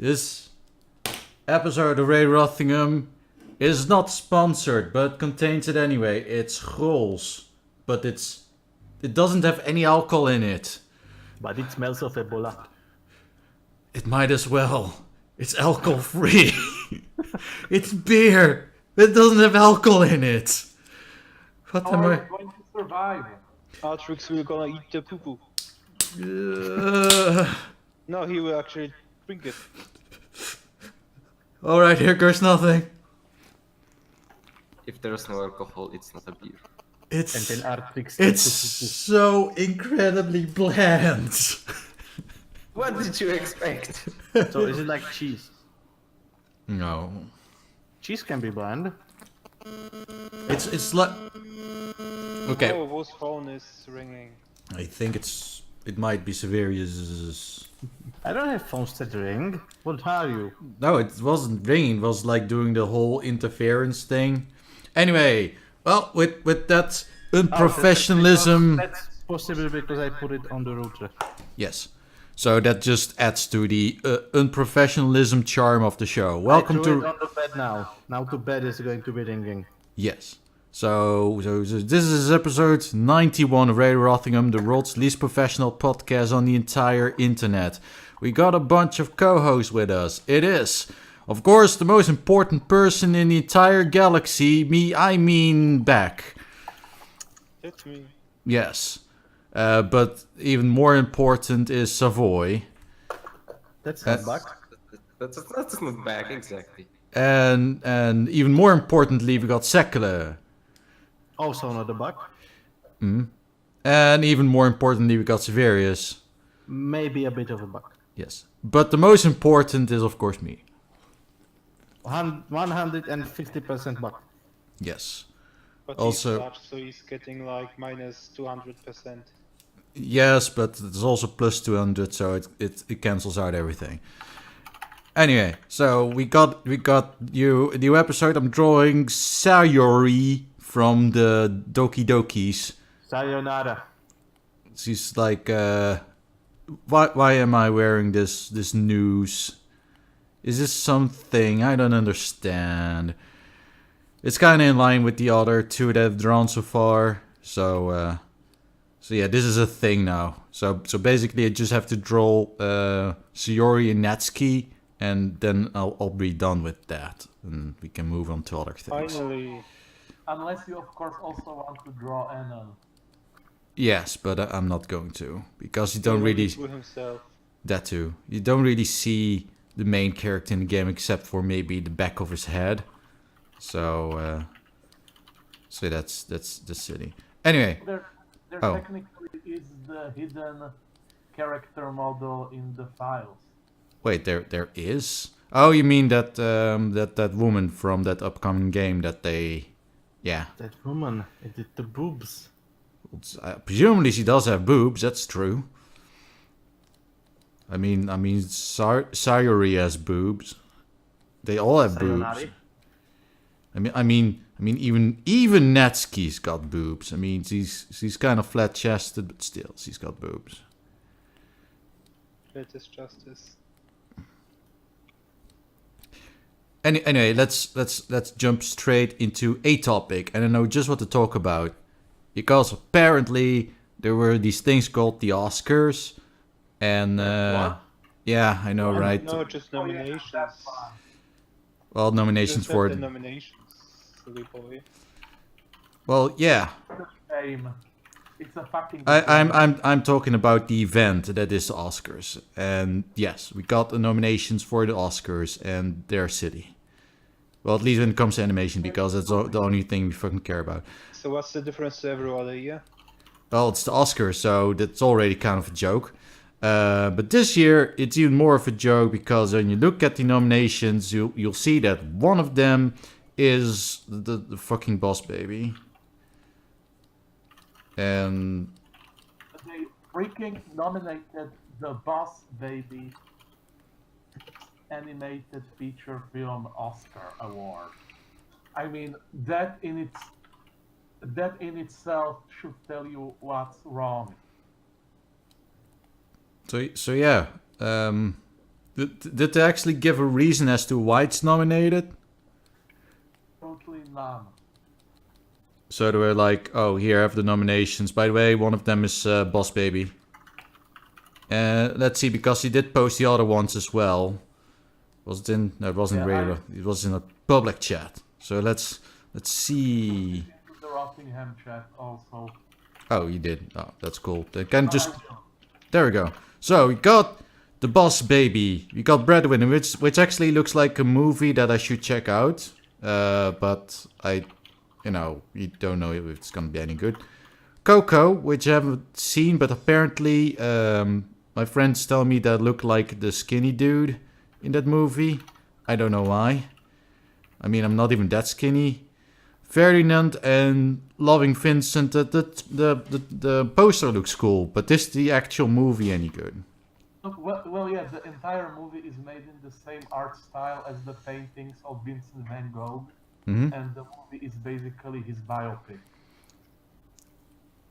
This episode of Rothingham is not sponsored, but contains it anyway. It's Grols, but it doesn't have any alcohol in it. But it smells of Ebola. It might as well. It's alcohol free. It's beer. It doesn't have alcohol in it. What How am are I? you going to survive? Artrix will gonna eat the poo-poo. No, he will actually drink it. Alright, here goes nothing. If there's no alcohol, it's not a beer. And then Artrix. It's so incredibly bland. What did you expect? So is it like cheese? No. Cheese can be bland. It's like... Okay. Oh, whose phone is ringing? I think it might be Xaverius'. I don't have phones that ring. What are you? No, it wasn't ringing. It was like doing the whole interference thing. Anyway, well, with that unprofessionalism... That's possibly because I put it on the router. Yes. So that just adds to the unprofessionalism charm of the show. Welcome I threw it to... on the bed now. Now the bed is going to be ringing. Yes. So this is episode 91 of Radio Rothingham, the world's least professional podcast on the entire internet. We got a bunch of co-hosts with us. It is, of course, the most important person in the entire galaxy. I mean Beck. That's me. Yes. But even more important is Savoy. That's not back. That's not back, exactly. And even more importantly, we got Sekele. Also not a bug. And even more importantly, we got Xaverius. Maybe a bit of a bug. Yes. But the most important is, of course, me. 150% bug. Yes. But Also- he's Dutch, so he's getting like minus 200%. Yes, but it's also plus 200, so it cancels out everything. Anyway, so we got you a new episode. I'm drawing Sayori from the Doki Dokis. Sayonara. She's like, why am I wearing this news? Is this something I don't understand? It's kind of in line with the other two that I've drawn so far. So yeah, this is a thing now. So basically, I just have to draw Sayori and Natsuki, and then I'll be done with that, and we can move on to other things. Finally. Unless you, of course, also want to draw Anon. Yes, but I'm not going to, because you don't really... To himself. That too. You don't really see the main character in the game except for maybe the back of his head. So that's silly. Anyway, There Oh. technically is the hidden character model in the files. wait, there is? Oh, you mean that that woman from that upcoming game that they... Yeah. That woman. It did the boobs. Presumably she does have boobs, that's true. I mean, Sayori has boobs. They all have boobs. Sayonari. I mean, even Natsuki's got boobs. I mean, she's kind of flat-chested, but still, she's got boobs. That is justice. Anyway, let's jump straight into a topic, and I know just what to talk about, because apparently there were these things called the Oscars, and What? yeah, I know, right? No, just nominations. That's fine. Well, nominations Just for the nominations, silly boy. well, yeah. Shame. It's a fucking. I'm talking about the event that is the Oscars, and yes, we got the nominations for the Oscars and their city. Well, at least when it comes to animation, because that's the only thing we fucking care about. So what's the difference to every other year? Well, it's the Oscars, so that's already kind of a joke. But this year, it's even more of a joke, because when you look at the nominations, you'll see that one of them is the fucking Boss Baby. And They freaking nominated the Boss Baby Animated Feature Film Oscar Award. I mean, that in itself should tell you what's wrong. So yeah, Did they actually give a reason as to why it's nominated? Totally none. So they were like, oh, here I have the nominations. By the way, one of them is Boss Baby. Let's see, because he did post the other ones as well. Was it in? No, it wasn't regular. It was in a public chat. So let's see. The Rothingham chat also. Oh, you did. Oh, that's cool. They can just. There we go. So we got the Boss Baby. We got Breadwinner, which actually looks like a movie that I should check out. But you don't know if it's gonna be any good. Coco, which I haven't seen, but apparently my friends tell me that looked like the skinny dude in that movie. I don't know why. I mean, I'm not even that skinny. Ferdinand and Loving Vincent, the poster looks cool, but is the actual movie any good? Look, well, yeah, the entire movie is made in the same art style as the paintings of Vincent van Gogh, Mm-hmm. and the movie is basically his biopic.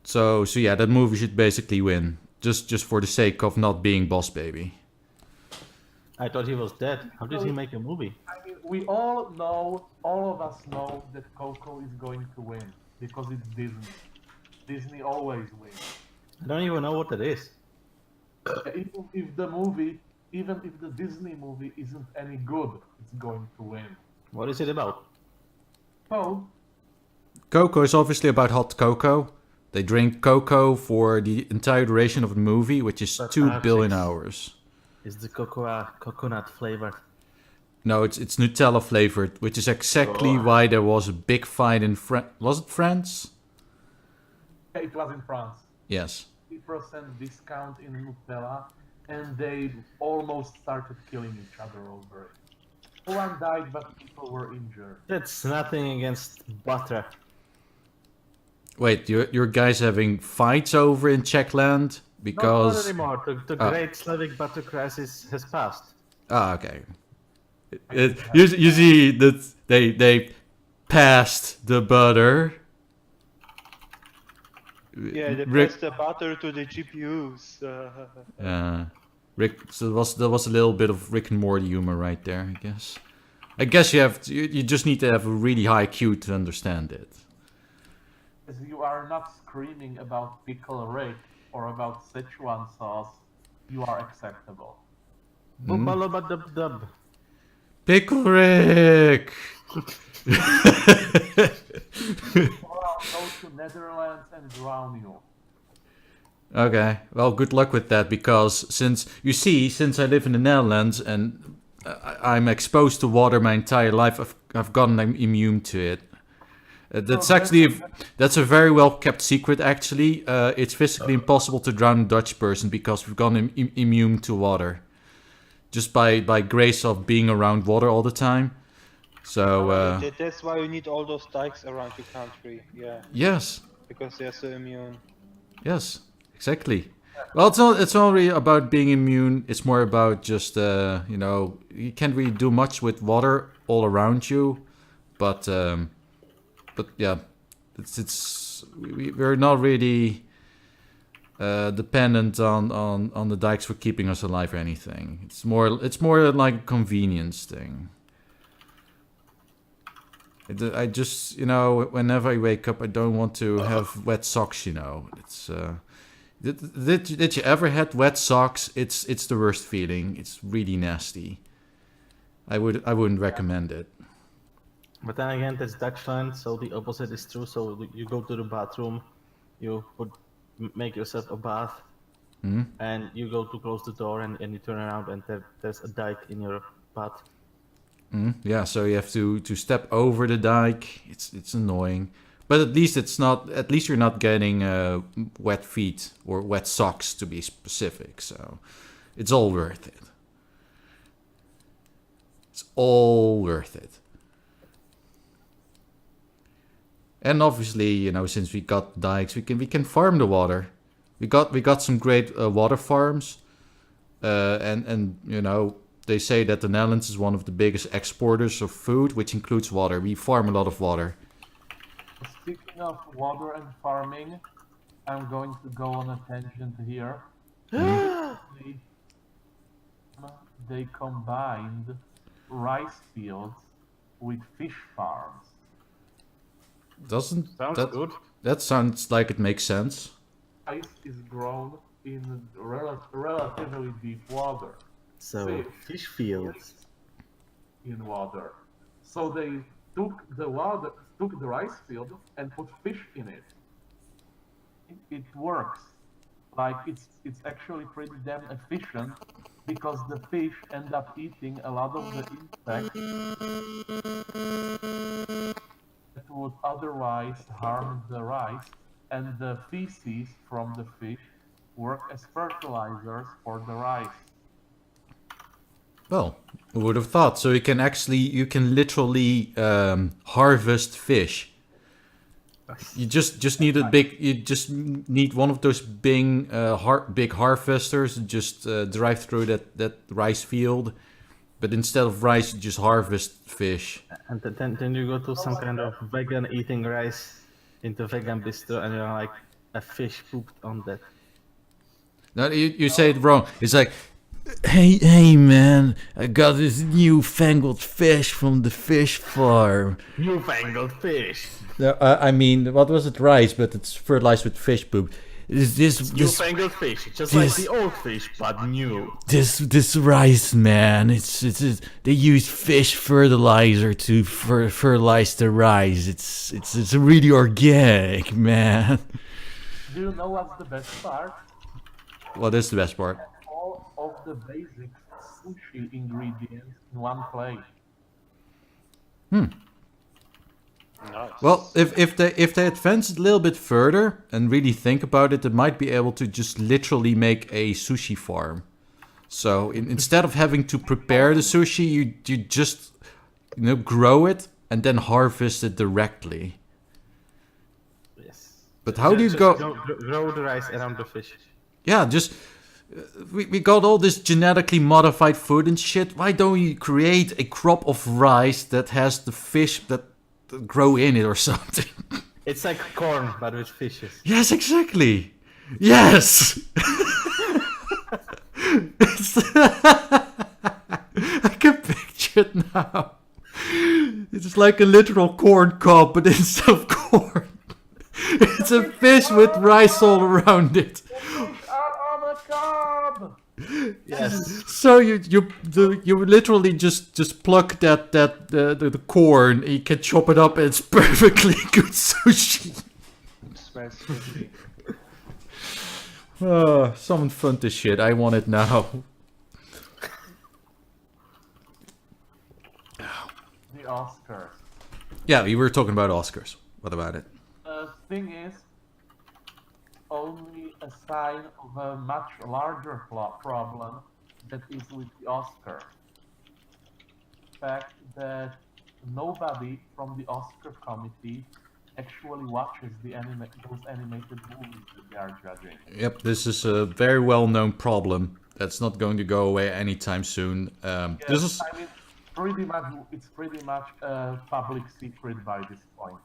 So yeah, that movie should basically win, just for the sake of not being Boss Baby. I thought he was dead. How did he make a movie? I mean, we all of us know that Coco is going to win because it's Disney. Disney always wins. I don't even know what that is. Even if the Disney movie isn't any good, it's going to win. What is it about? So, Coco is obviously about hot cocoa. They drink cocoa for the entire duration of the movie, which is But 2 billion Artrix. hours. Is the coconut flavored? No, it's Nutella flavored, which is exactly why there was a big fight in Was it France? it was in France. Yes. 50% discount in Nutella, and they almost started killing each other over it. No one died, but people were injured. That's nothing against butter. Wait, your guys having fights over in Czechland Not because anymore. The great Slavic butter crisis has passed. okay. You see that they passed the butter. Yeah, they Rick, press the butter to the GPUs. Rick. So there was a little bit of Rick and Morty humor right there, I guess. I guess you just need to have a really high IQ to understand it. As you are not screaming about pickle Rick or about Szechuan sauce, you are acceptable. Bubba dub dub. Pickle Rick. Or I'll go to Netherlands and drown you. Okay, well, good luck with that, because since I live in the Netherlands and I'm exposed to water my entire life, I've gotten immune to it. That's a very well kept secret, actually. It's physically impossible to drown a Dutch person because we've gotten immune to water. Just by grace of being around water all the time. So, That's why you need all those dikes around your country. Yeah, yes. because they're so immune. Yes, exactly. Well, it's not really about being immune. It's more about just you can't really do much with water all around you, but yeah, we're not really dependent on the dikes for keeping us alive or anything. It's more like a convenience thing. I just, whenever I wake up, I don't want to have wet socks. It's did you ever had wet socks? It's the worst feeling. It's really nasty. I wouldn't recommend it. But then again, that's Dutchland, so the opposite is true. So you go to the bathroom, you would make yourself a bath, and you go to close the door, and you turn around, and there's a dike in your bath. Yeah, so you have to step over the dike. It's annoying, but at least it's not. At least you're not getting wet feet or wet socks, to be specific. So it's all worth it. It's all worth it. And obviously, since we got dikes, we can farm the water. We got some great water farms, and they say that the Netherlands is one of the biggest exporters of food, which includes water. We farm a lot of water. Speaking of water and farming, I'm going to go on a tangent here. they combined rice fields with fish farms. Doesn't Sounds that good. that sounds like it makes sense? Rice is grown in relatively deep water. So fish fields. In water. So they took the rice field and put fish in it. It works. Like it's actually pretty damn efficient because the fish end up eating a lot of the insects that would otherwise harm the rice, and the feces from the fish work as fertilizers for the rice. Well, who would have thought? So you can literally harvest fish. You just need need one of those big harvesters. Just drive through that rice field, but instead of rice, you just harvest fish. And then you go to some kind of vegan eating rice into vegan bistro, and you're like a fish pooped on that. No, you say it wrong. It's like, hey man, I got this newfangled fish from the fish farm. Newfangled fish. No, I mean, what was it? Rice, but it's fertilized with fish poop. This Newfangled fish, just like the old fish, but new. this rice, man. It's they use fish fertilizer to fertilize the rice. It's really organic, man. Do you know what's the best part? What is the best part? All of the basic sushi ingredients in one plate. Nice. Well, if they advance it a little bit further and really think about it, they might be able to just literally make a sushi farm. So instead of having to prepare the sushi, you just grow it and then harvest it directly. Yes. But how do you Just go? Grow the rice around the fish. Yeah, just we got all this genetically modified food and shit. Why don't you create a crop of rice that has the fish that grow in it or something? It's like corn, but with fishes. Yes, exactly. Yes. I can picture it now. It's like a literal corn cob, but instead of corn, it's a fish with rice all around it. On a cob! Yes. So you literally just pluck the corn, you can chop it up, and it's perfectly good sushi. Smells fishy. Oh, someone fund this shit. I want it now. The Oscars. Yeah, we were talking about Oscars. What about it? Thing is, only a sign of a much larger problem that is with the Oscar. The fact that nobody from the Oscar committee actually watches those animated movies that they are judging. Yep, this is a very well-known problem that's not going to go away anytime soon. This is I mean, it's pretty much a public secret by this point.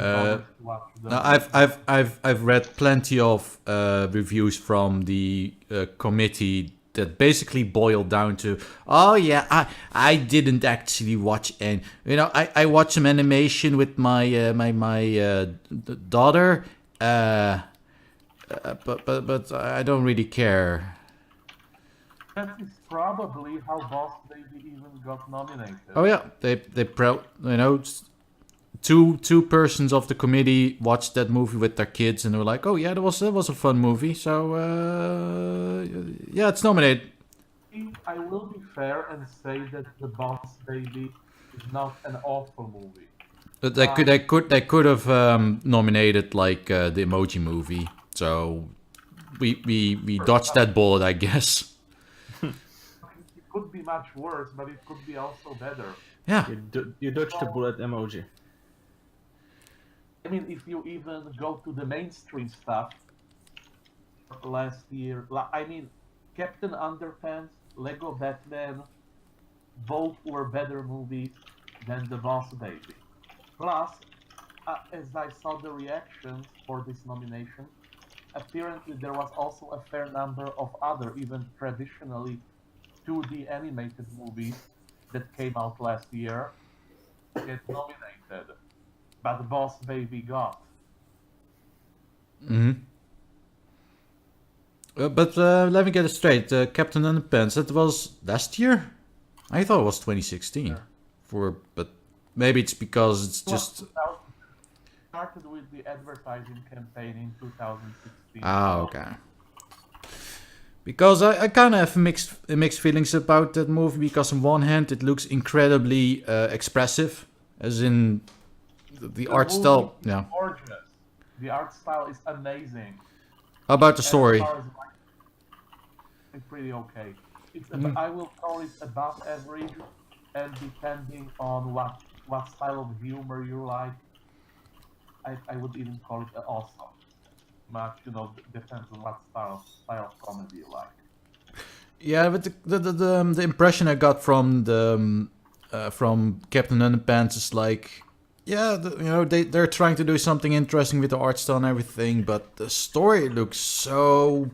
now I've read plenty of reviews from the committee that basically boiled down to, oh yeah, I didn't actually watch any. I watched some animation with my my daughter, but I don't really care. That is probably how Boss Baby even got nominated. Oh yeah, two persons of the committee watched that movie with their kids and they were like, oh yeah, that was a fun movie, so yeah, it's nominated. I will be fair and say that The Boss Baby is not an awful movie. But they could have nominated like the Emoji Movie, so we dodged that bullet, I guess. It could be much worse, but it could be also better. Yeah. You dodged the bullet emoji. I mean, if you even go to the mainstream stuff, last year, I mean, Captain Underpants, Lego Batman, both were better movies than The Boss Baby. Plus, as I saw the reactions for this nomination, apparently there was also a fair number of other, even traditionally 2D animated movies that came out last year get nominated, but Boss Baby got. But let me get it straight. Captain Underpants, that was last year? I thought it was 2016. But maybe it's because it's just... Started with the advertising campaign in 2016. Ah, okay. Because I kind of have mixed feelings about that movie, because on one hand it looks incredibly expressive, as in the art style. Yeah. Gorgeous. The art style is amazing. How about the story? It's pretty okay. I will call it above average, and depending on what style of humor you like, I would even call it awesome. But depends on what style of comedy you like. Yeah, but the impression I got from from Captain Underpants is like, yeah, they're trying to do something interesting with the art style and everything, but the story looks so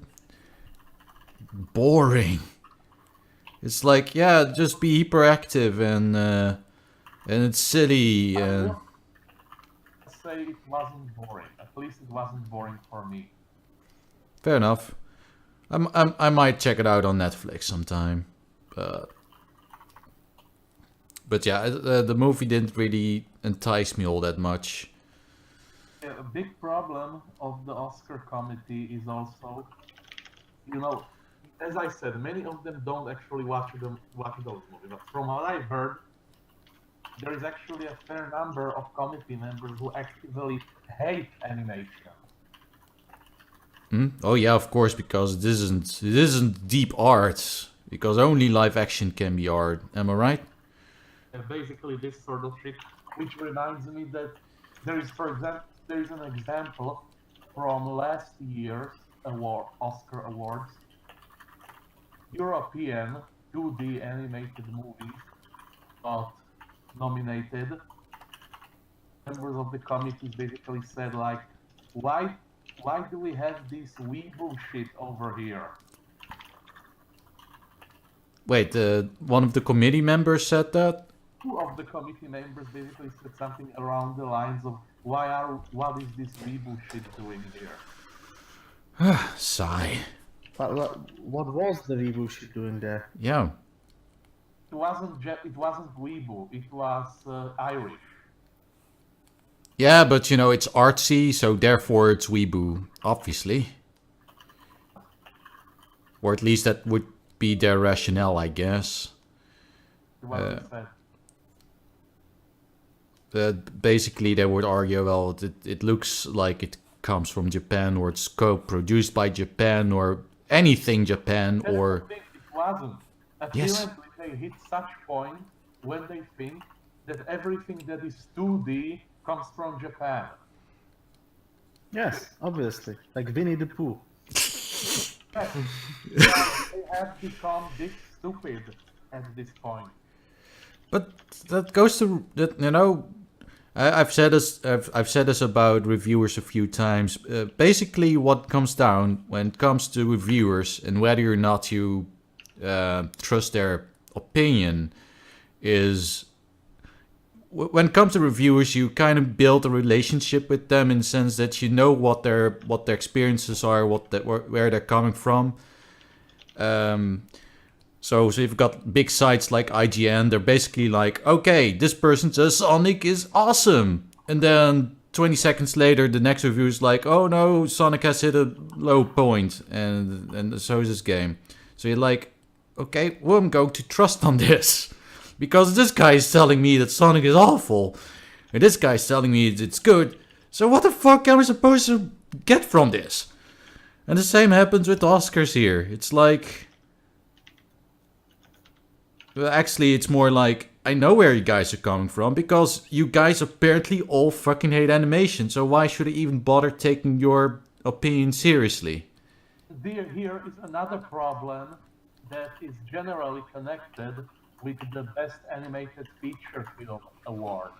boring. It's like, yeah, just be hyperactive and it's silly. I'd say it wasn't boring. At least it wasn't boring for me. Fair enough. I might check it out on Netflix sometime. But yeah, the movie didn't really entice me all that much. Yeah, a big problem of the Oscar committee is also, as I said, many of them don't actually watch those movies. But from what I've heard, there is actually a fair number of committee members who actively hate animation. Oh yeah, of course, because it isn't deep art. Because only live action can be art. Am I right? Basically, this sort of shit. Which reminds me that there is an example from last year's Oscar awards. European 2D animated movie got nominated. Members of the committee basically said, like, why do we have this weeaboo shit over here? Wait, one of the committee members said that? Two of the committee members basically said something around the lines of, what is this weeaboo shit doing here? Sigh. What was the reboot shit doing there? Yeah. It wasn't weeaboo, it was Irish. Yeah, but it's artsy, so therefore it's weeboo, obviously. Or at least that would be their rationale, I guess. It wasn't said. Basically, they would argue, well, it looks like it comes from Japan, or it's co-produced by Japan, or anything Japan, or... It wasn't. Yes. Apparently, they hit such point when they think that everything that is 2D comes from Japan. Yes, obviously. Like Winnie the Pooh. Yes. They have become this stupid at this point. But that goes to that, I've said this about reviewers a few times. Basically, what comes down when it comes to reviewers and whether or not you trust their opinion is, when it comes to reviewers, you kind of build a relationship with them in the sense that you know what their experiences are, where they're coming from. So you've got big sites like IGN, they're basically like, okay, this person says Sonic is awesome. And then 20 seconds later, the next review is like, oh no, Sonic has hit a low point, and so is this game. So you're like, okay, well, I'm going to trust on this. Because this guy is telling me that Sonic is awful, and this guy is telling me it's good. So what the fuck am I supposed to get from this? And the same happens with the Oscars here. It's like... Well, actually, it's more like, I know where you guys are coming from, because you guys apparently all fucking hate animation, so why should I even bother taking your opinion seriously? Here is another problem that is generally connected with the Best Animated Feature Film award.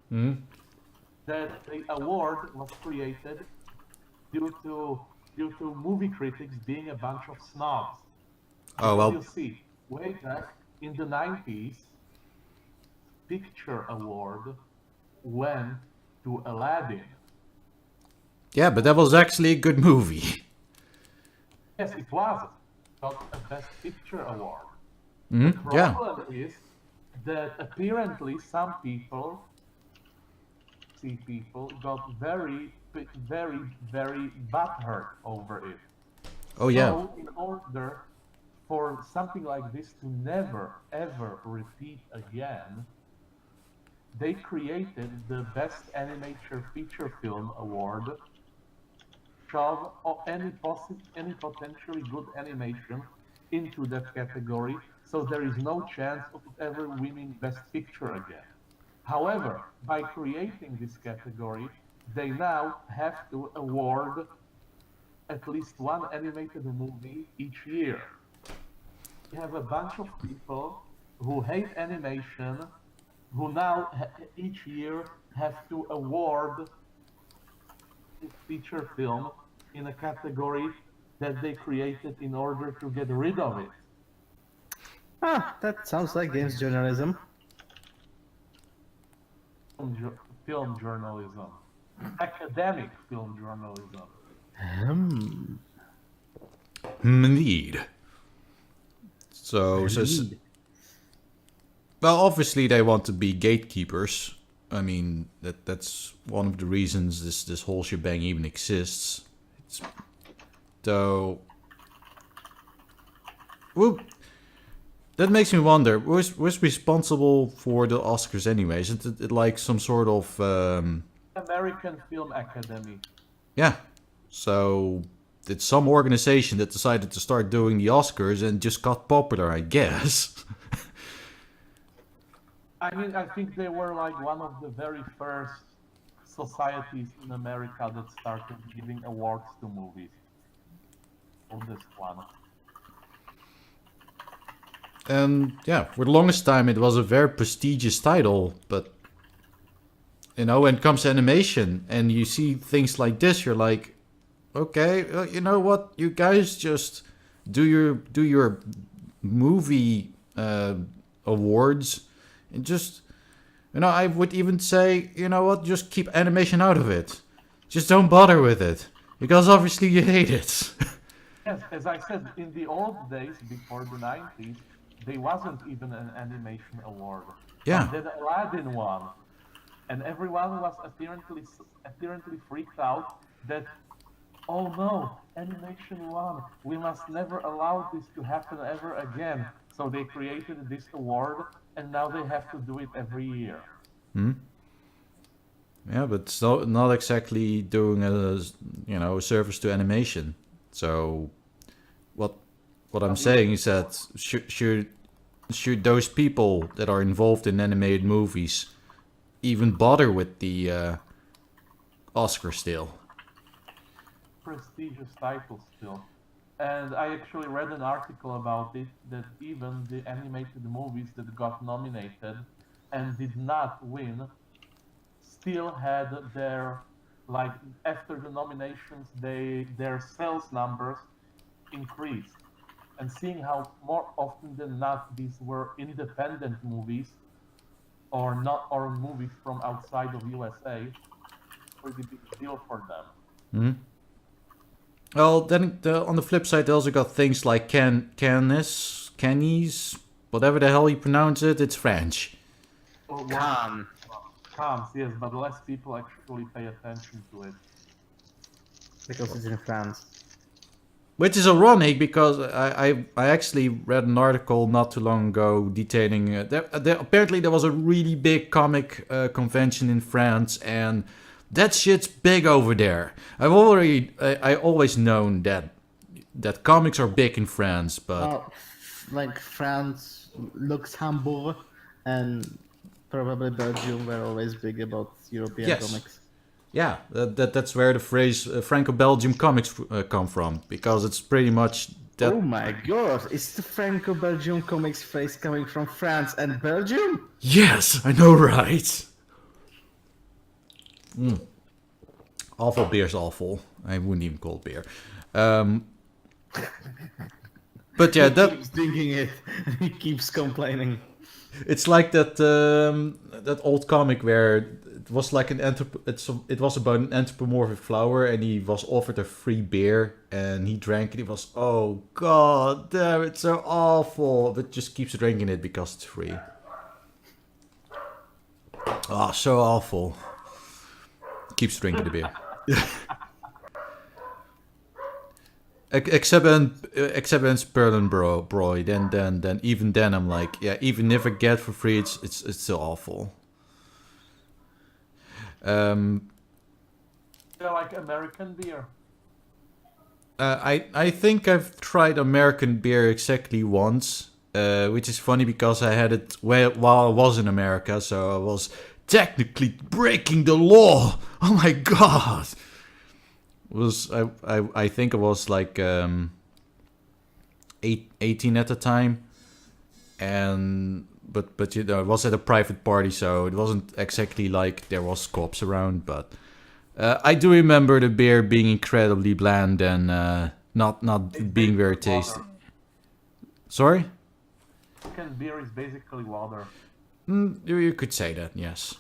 That the award was created due to movie critics being a bunch of snobs. Oh, Because well. you see, way back in the 90s, Picture Award went to Aladdin. Yeah, but that was actually a good movie. Yes, it was. Got a Best Picture Award. The Mm-hmm. Yeah. problem is that apparently some people, got very, very, very butthurt over it. Oh, yeah. So, in order for something like this to never ever repeat again, they created the Best Animated Feature Film Award, shove any potentially good animation into that category, so there is no chance of it ever winning Best Picture again. However, by creating this category, they now have to award at least one animated movie each year. We have a bunch of people who hate animation, who now each year have to award this feature film in a category that they created in order to get rid of it. Ah, that sounds like games journalism. Film journalism, academic film journalism. Indeed. So, well, obviously they want to be gatekeepers. I mean, that's one of the reasons this whole shebang even exists. Though, well, that makes me wonder, who's responsible for the Oscars anyway? Isn't it like some sort of... American Film Academy. Yeah. So, it's some organization that decided to start doing the Oscars and just got popular, I guess. I mean, I think they were like one of the very first societies in America that started giving awards to movies. Oldest one. And yeah, for the longest time it was a very prestigious title, but you know, when it comes to animation and you see things like this, you're like, okay, you know what, you guys just do your movie awards and just, you know, I would even say, you know what, just keep animation out of it. Just don't bother with it, because obviously you hate it. Yes, as I said, in the old days, before the 90s, there wasn't even an animation award. Yeah. And then Aladdin won. And everyone was apparently freaked out that, oh no, animation won. We must never allow this to happen ever again. So they created this award, and now they have to do it every year. Yeah, but it's not exactly doing a service to animation. So, what I'm saying is that should those people that are involved in animated movies even bother with the Oscar still? Prestigious title still. And I actually read an article about it, that even the animated movies that got nominated and did not win still had their, like, after the nominations, their sales numbers increased. And seeing how more often than not these were independent movies or movies from outside of USA, pretty big deal for them. Well, then on the flip side, they also got things like Cannes, whatever the hell you pronounce it, it's French. Cannes. Cannes, yes, but less people actually pay attention to it. Because it's in France. Which is ironic, because I actually read an article not too long ago detailing... apparently there was a really big comic convention in France, and that shit's big over there. I always known that comics are big in France, but... like France, Luxembourg, and probably Belgium were always big about European comics. Yeah, that's where the phrase Franco-Belgium comics come from, because it's pretty much that... Oh my god, is the Franco-Belgium comics phrase coming from France and Belgium? Yes, I know, right? Awful beer's awful. I wouldn't even call it beer. But yeah, He that keeps drinking it. He keeps complaining. it's like that old comic where it was like it was about an anthropomorphic flower, and he was offered a free beer, and he drank it. He was, oh god damn, it's so awful, but just keeps drinking it because it's free. Oh, so awful. Keeps drinking the beer. Except when Sperlin Broy, then even then I'm like, yeah, even if I get for free, it's still awful. You like American beer? I think I've tried American beer exactly once, which is funny because I had it while I was in America, so I was technically breaking the law. Oh my god! I think I was like 18 at the time, and but you know, it was at a private party, so it wasn't exactly like there was cops around, but. I do remember the beer being incredibly bland and not being very tasty. Sorry? American beer is basically water. You could say that, yes.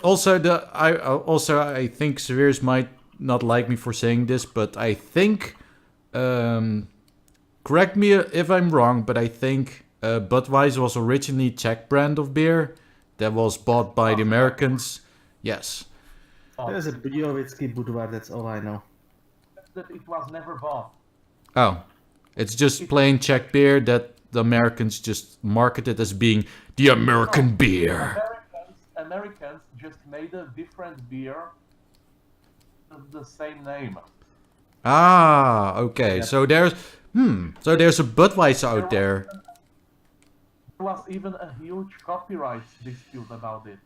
Also, I think Xaverius might not like me for saying this, but I think, correct me if I'm wrong, but I think Budweiser was originally a Czech brand of beer that was bought by the Americans. Yes. There's a Budějovický Budvar, that's all I know. That it was never bought. Oh, it's just plain Czech beer that the Americans just marketed as being the American beer. Americans just made a different beer of the same name. Ah, okay. So there's a Budweiser out there. There was even a huge copyright dispute about it.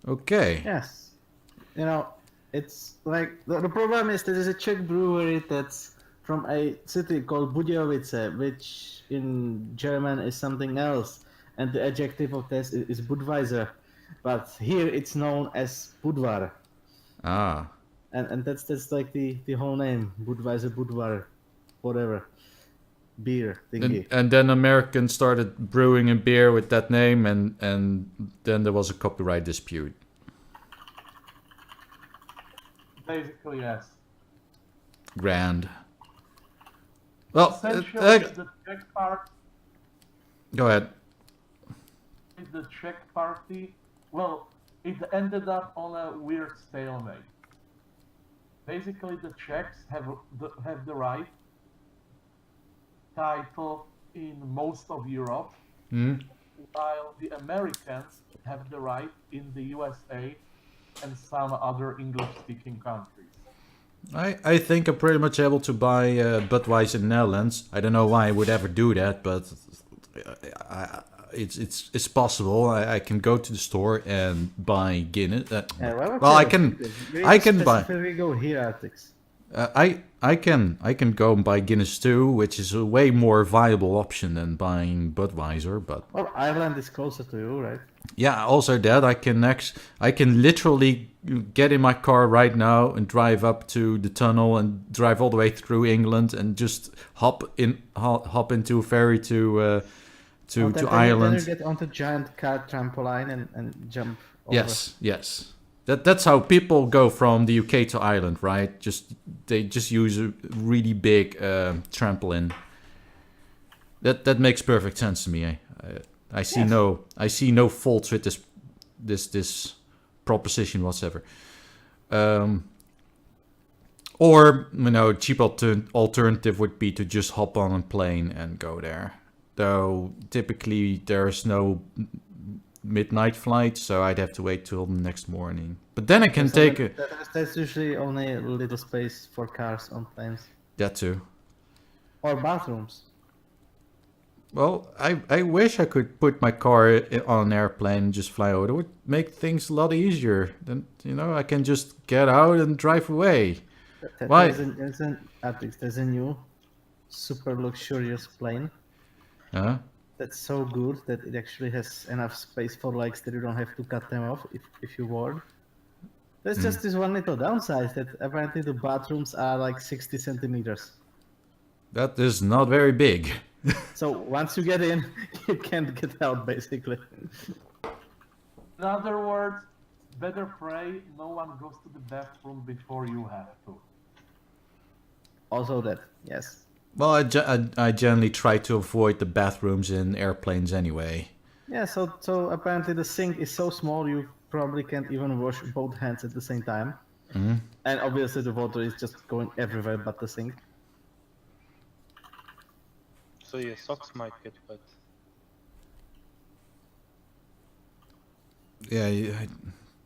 Okay. Yes. You know, it's like the problem is that there's a Czech brewery that's from a city called Budějovice, which in German is something else, and the adjective of this is Budweiser, but here it's known as Budvar, Ah. and that's like the whole name, Budweiser, Budvar, whatever, beer thingy. And then Americans started brewing a beer with that name, and then there was a copyright dispute. Basically, yes. Grand. Well, Essentially, the Czech part. go ahead. The Czech party, well, it ended up on a weird stalemate. Basically, the Czechs have the right title in most of Europe, while the Americans have the right in the USA and some other English-speaking countries. I think I'm pretty much able to buy Budweiser in the Netherlands. I don't know why I would ever do that, but it's possible. I can go to the store and buy Guinness. Well, I can buy. We go here, Artrix. I can go and buy Guinness too, which is a way more viable option than buying Budweiser. But Well, Ireland is closer to you, right? yeah, also that I can literally get in my car right now and drive up to the tunnel and drive all the way through England and just hop into a ferry to Ireland. Then you get onto giant car trampoline and jump over. Yes. That's how people go from the UK to Ireland, right? They just use a really big trampoline. That makes perfect sense to me. I see no faults with this proposition whatsoever. Or cheap alternative would be to just hop on a plane and go there. Though typically there's no midnight flight, so I'd have to wait till the next morning. But then I can take it. That's usually only a little space for cars on planes. That too. Or bathrooms. Well, I wish I could put my car on an airplane and just fly over. It would make things a lot easier. Then I can just get out and drive away. Why? There's a new super luxurious plane. Huh? That's so good that it actually has enough space for legs that you don't have to cut them off if you want. There's just this one little downside that apparently the bathrooms are like 60 centimeters. That is not very big. So once you get in, you can't get out, basically. In other words, better pray no one goes to the bathroom before you have to. Also that, yes. Well, I generally try to avoid the bathrooms in airplanes anyway. Yeah, so apparently the sink is so small you probably can't even wash both hands at the same time. And obviously the water is just going everywhere but the sink. So your socks might get wet. Yeah,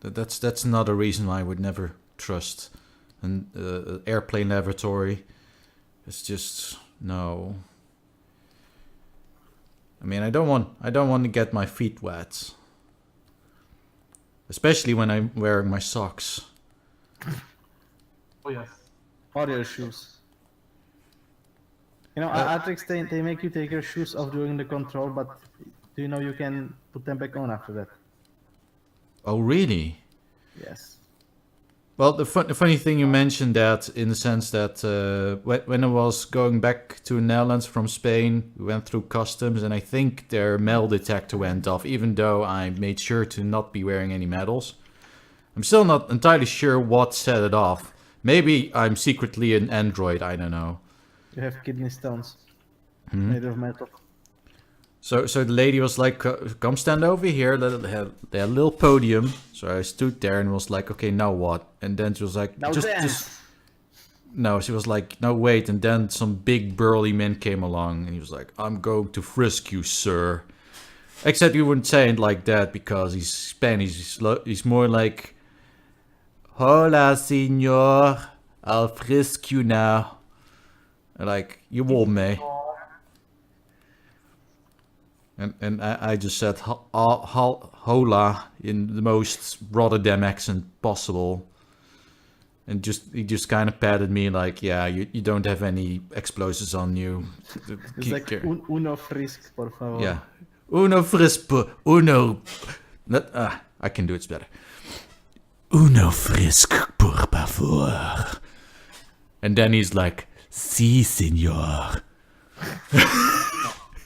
that's another reason why I would never trust an airplane lavatory. It's just no. I mean, I don't want to get my feet wet, especially when I'm wearing my socks. Oh yes. Or your shoes. You know, Artrix, they make you take your shoes off during the control, but do you know you can put them back on after that? Oh, really? Yes. Well, the funny thing you mentioned that in the sense that when I was going back to Netherlands from Spain, we went through customs and I think their metal detector went off, even though I made sure to not be wearing any medals. I'm still not entirely sure what set it off. Maybe I'm secretly an android, I don't know. You have kidney stones made of metal. So the lady was like, come stand over here. They had a little podium. So I stood there and was like, okay, now what? And then she was like, Now dance! No, she was like, no, wait. And then some big burly man came along and he was like, I'm going to frisk you, sir. Except he wouldn't say it like that because he's Spanish. He's more like, hola, senor. I'll frisk you now. Like, you want me. And I just said hola in the most Rotterdam accent possible. And he just kind of patted me like, yeah, you don't have any explosives on you. It's like uno frisk, por favor. Yeah. Uno frisk, uno... I can do it better. Uno frisk, por favor. And then he's like, si, senor.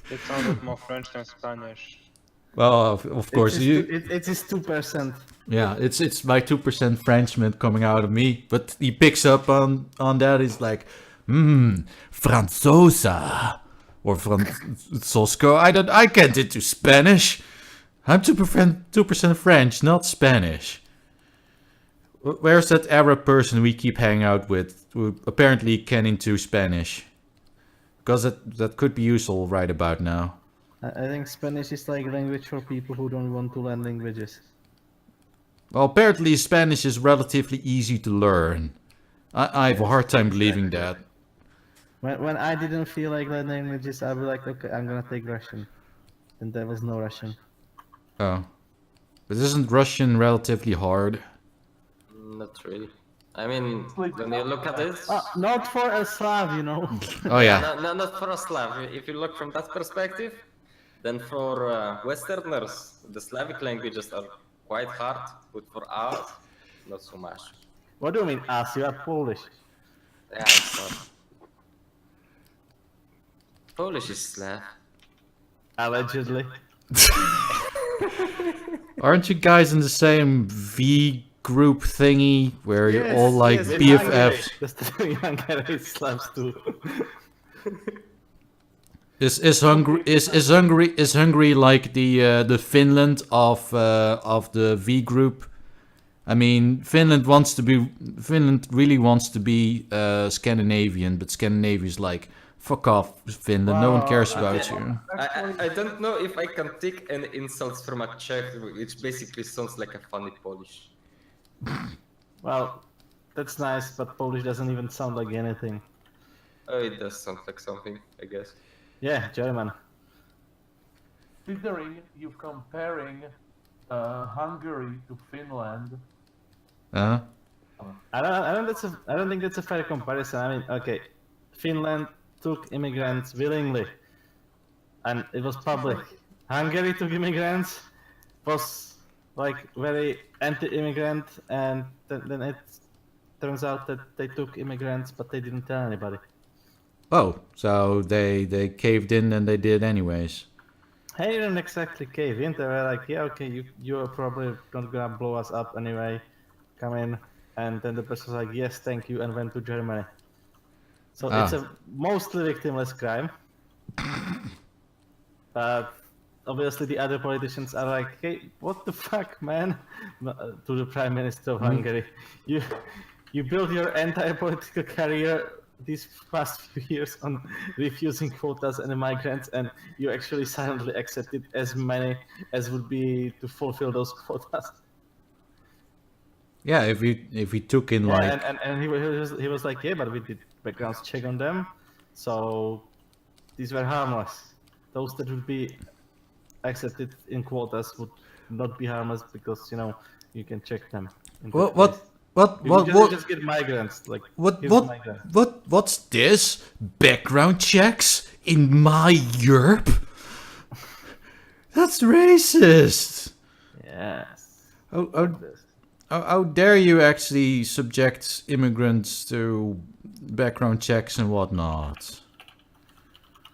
It sounded more French than Spanish. Well, of course. It is 2%. Yeah, it's my 2% Frenchman coming out of me. But he picks up on that. He's like, Franzosa. Or Francosco. I can't do Spanish. I'm 2% French, not Spanish. Where's that Arab person we keep hanging out with who apparently can into Spanish? Because that could be useful right about now. I think Spanish is like language for people who don't want to learn languages. Well, apparently Spanish is relatively easy to learn. I have a hard time believing that. When I didn't feel like learning languages, I'd be like, okay, I'm gonna take Russian. And there was no Russian. Oh. But isn't Russian relatively hard? Not really. I mean, when you look at it... Not for a Slav, you know. Oh yeah. No, not for a Slav. If you look from that perspective, then for Westerners, the Slavic languages are quite hard, but for us, not so much. What do you mean, us? You are Polish. Yeah, it's not. Polish is Slav. Allegedly. Aren't you guys in the same V group thingy where you're all like BFFs? Just Hungary Slavs too. Is Hungary like the Finland of the V group? I mean, Finland really wants to be Scandinavian, but Scandinavia is like, fuck off, Finland. No one cares about you. I don't know if I can take any insults from a Czech, which basically sounds like a funny Polish. Well, that's nice, but Polish doesn't even sound like anything. Oh, it does sound like something, I guess. Yeah, German. Considering you comparing Hungary to Finland. Huh? I don't think that's a fair comparison. I mean, okay, Finland took immigrants willingly, and it was public. Hungary took immigrants, was like very anti-immigrant, and then it turns out that they took immigrants, but they didn't tell anybody. Oh, so they caved in and they did anyways. Hey, you didn't exactly cave in. They were like, yeah, okay, you're probably not gonna blow us up anyway. Come in. And then the person was like, yes, thank you, and went to Germany. So it's a mostly victimless crime. But obviously the other politicians are like, hey, what the fuck, man? To the Prime Minister of Hungary. You built your entire political career these past few years on refusing quotas and migrants, and you actually silently accepted as many as would be to fulfill those quotas. Yeah, if we took in like And he was like, yeah, but we did background check on them, so these were harmless. Those that would be accepted in quotas would not be harmless because you can check them. what Just get migrants like What here's what migrants. what's this? Background checks in my Europe? That's racist. Yes. How dare you actually subject immigrants to background checks and whatnot?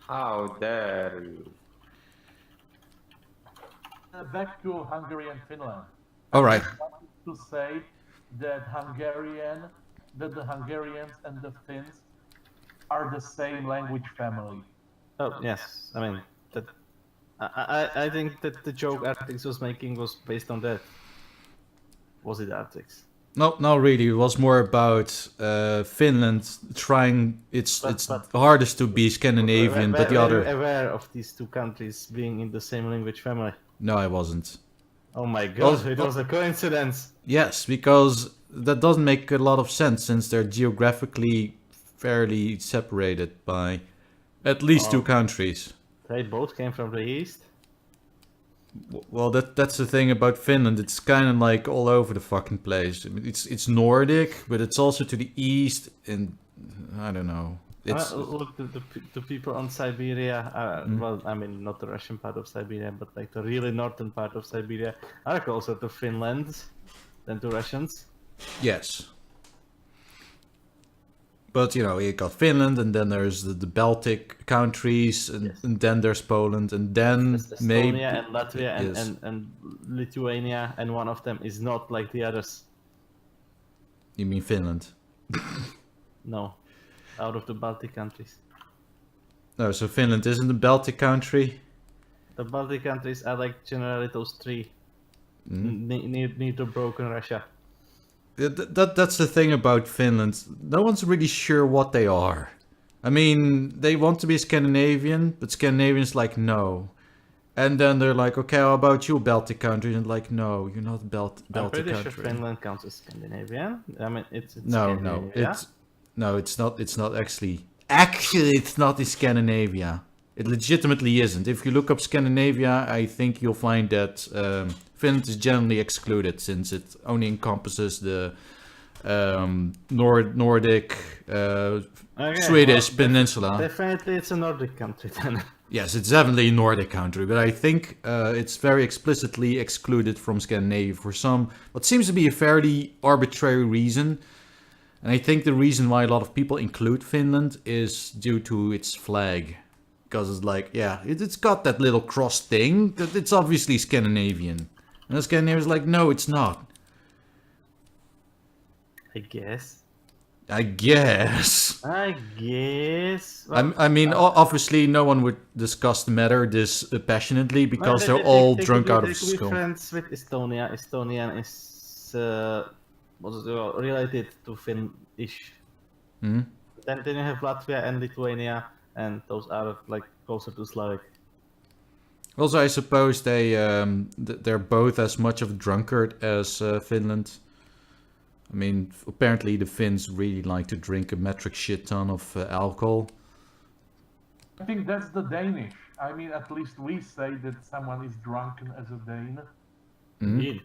How dare you? Back to Hungary and Finland. All right. I wanted to say that the Hungarians and the Finns are the same language family. Oh yes. I mean that. I think that the joke Artrix was making was based on that. Was it Artrix? No, really. It was more about Finland trying its hardest to be Scandinavian, but the Were other. you aware of these two countries being in the same language family? No, I wasn't. Oh my god! Oh, It was a coincidence. Yes, because that doesn't make a lot of sense since they're geographically fairly separated by at least two countries. They both came from the east. Well, that's the thing about Finland. It's kind of like all over the fucking place. I mean, it's Nordic, but it's also to the east, and I don't know. It's Look, the people on Siberia, well, I mean, not the Russian part of Siberia, but like the really northern part of Siberia, are closer to Finland than to Russians. yes. But you got Finland, and then there's the Baltic countries, and then there's Poland, and then There's maybe Estonia and Latvia yes. and Lithuania, and one of them is not like the others. You mean Finland? No, out of the Baltic countries. No, so Finland isn't a Baltic country. The Baltic countries are like generally those three, near to broken Russia. That's the thing about Finland. No one's really sure what they are. I mean, they want to be Scandinavian, but Scandinavians like no. And then they're like, okay, how about you, Baltic country? And like, no, you're not Baltic I'm pretty country. sure Finland counts as Scandinavian. I mean, it's No, it's not. It's not actually. Actually, it's not in Scandinavia. It legitimately isn't. If you look up Scandinavia, I think you'll find that Finland is generally excluded since it only encompasses the Nordic, Swedish peninsula. Definitely, it's a Nordic country then. Yes, it's definitely a Nordic country, but I think it's very explicitly excluded from Scandinavia for what seems to be a fairly arbitrary reason. And I think the reason why a lot of people include Finland is due to its flag. Because it's like, yeah, it's got that little cross thing. It's obviously Scandinavian. And the Scandinavians like, no, it's not. I guess. Well, I mean, obviously, no one would discuss the matter this passionately because they're all drunk out of school. skull. Friends with Estonia. Estonian is related to Finnish. Hmm? Then you have Latvia and Lithuania, and those are like closer to Slavic. Also, I suppose they're both as much of a drunkard as Finland. I mean, apparently the Finns really like to drink a metric shit ton of alcohol. I think that's the Danish. I mean, at least we say that someone is drunken as a Dane. Mm-hmm.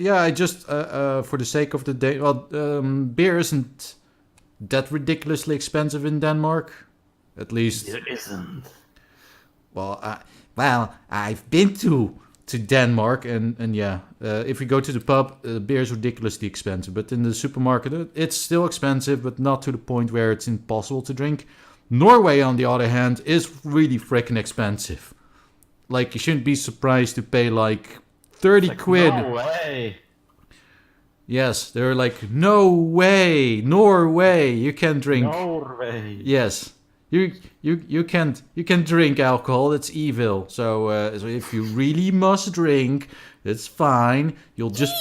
Yeah, I just, for the sake of the day, beer isn't that ridiculously expensive in Denmark. At least... It isn't. Well, I've been to to Denmark, and yeah, if we go to the pub, beer is ridiculously expensive. But in the supermarket, it's still expensive, but not to the point where it's impossible to drink. Norway, on the other hand, is really freaking expensive. Like, you shouldn't be surprised to pay like 30 quid. No way. Yes, they're like, no way, Norway, you can drink. Norway. Yes, you can't drink alcohol. It's evil. So if you really must drink, it's fine. You just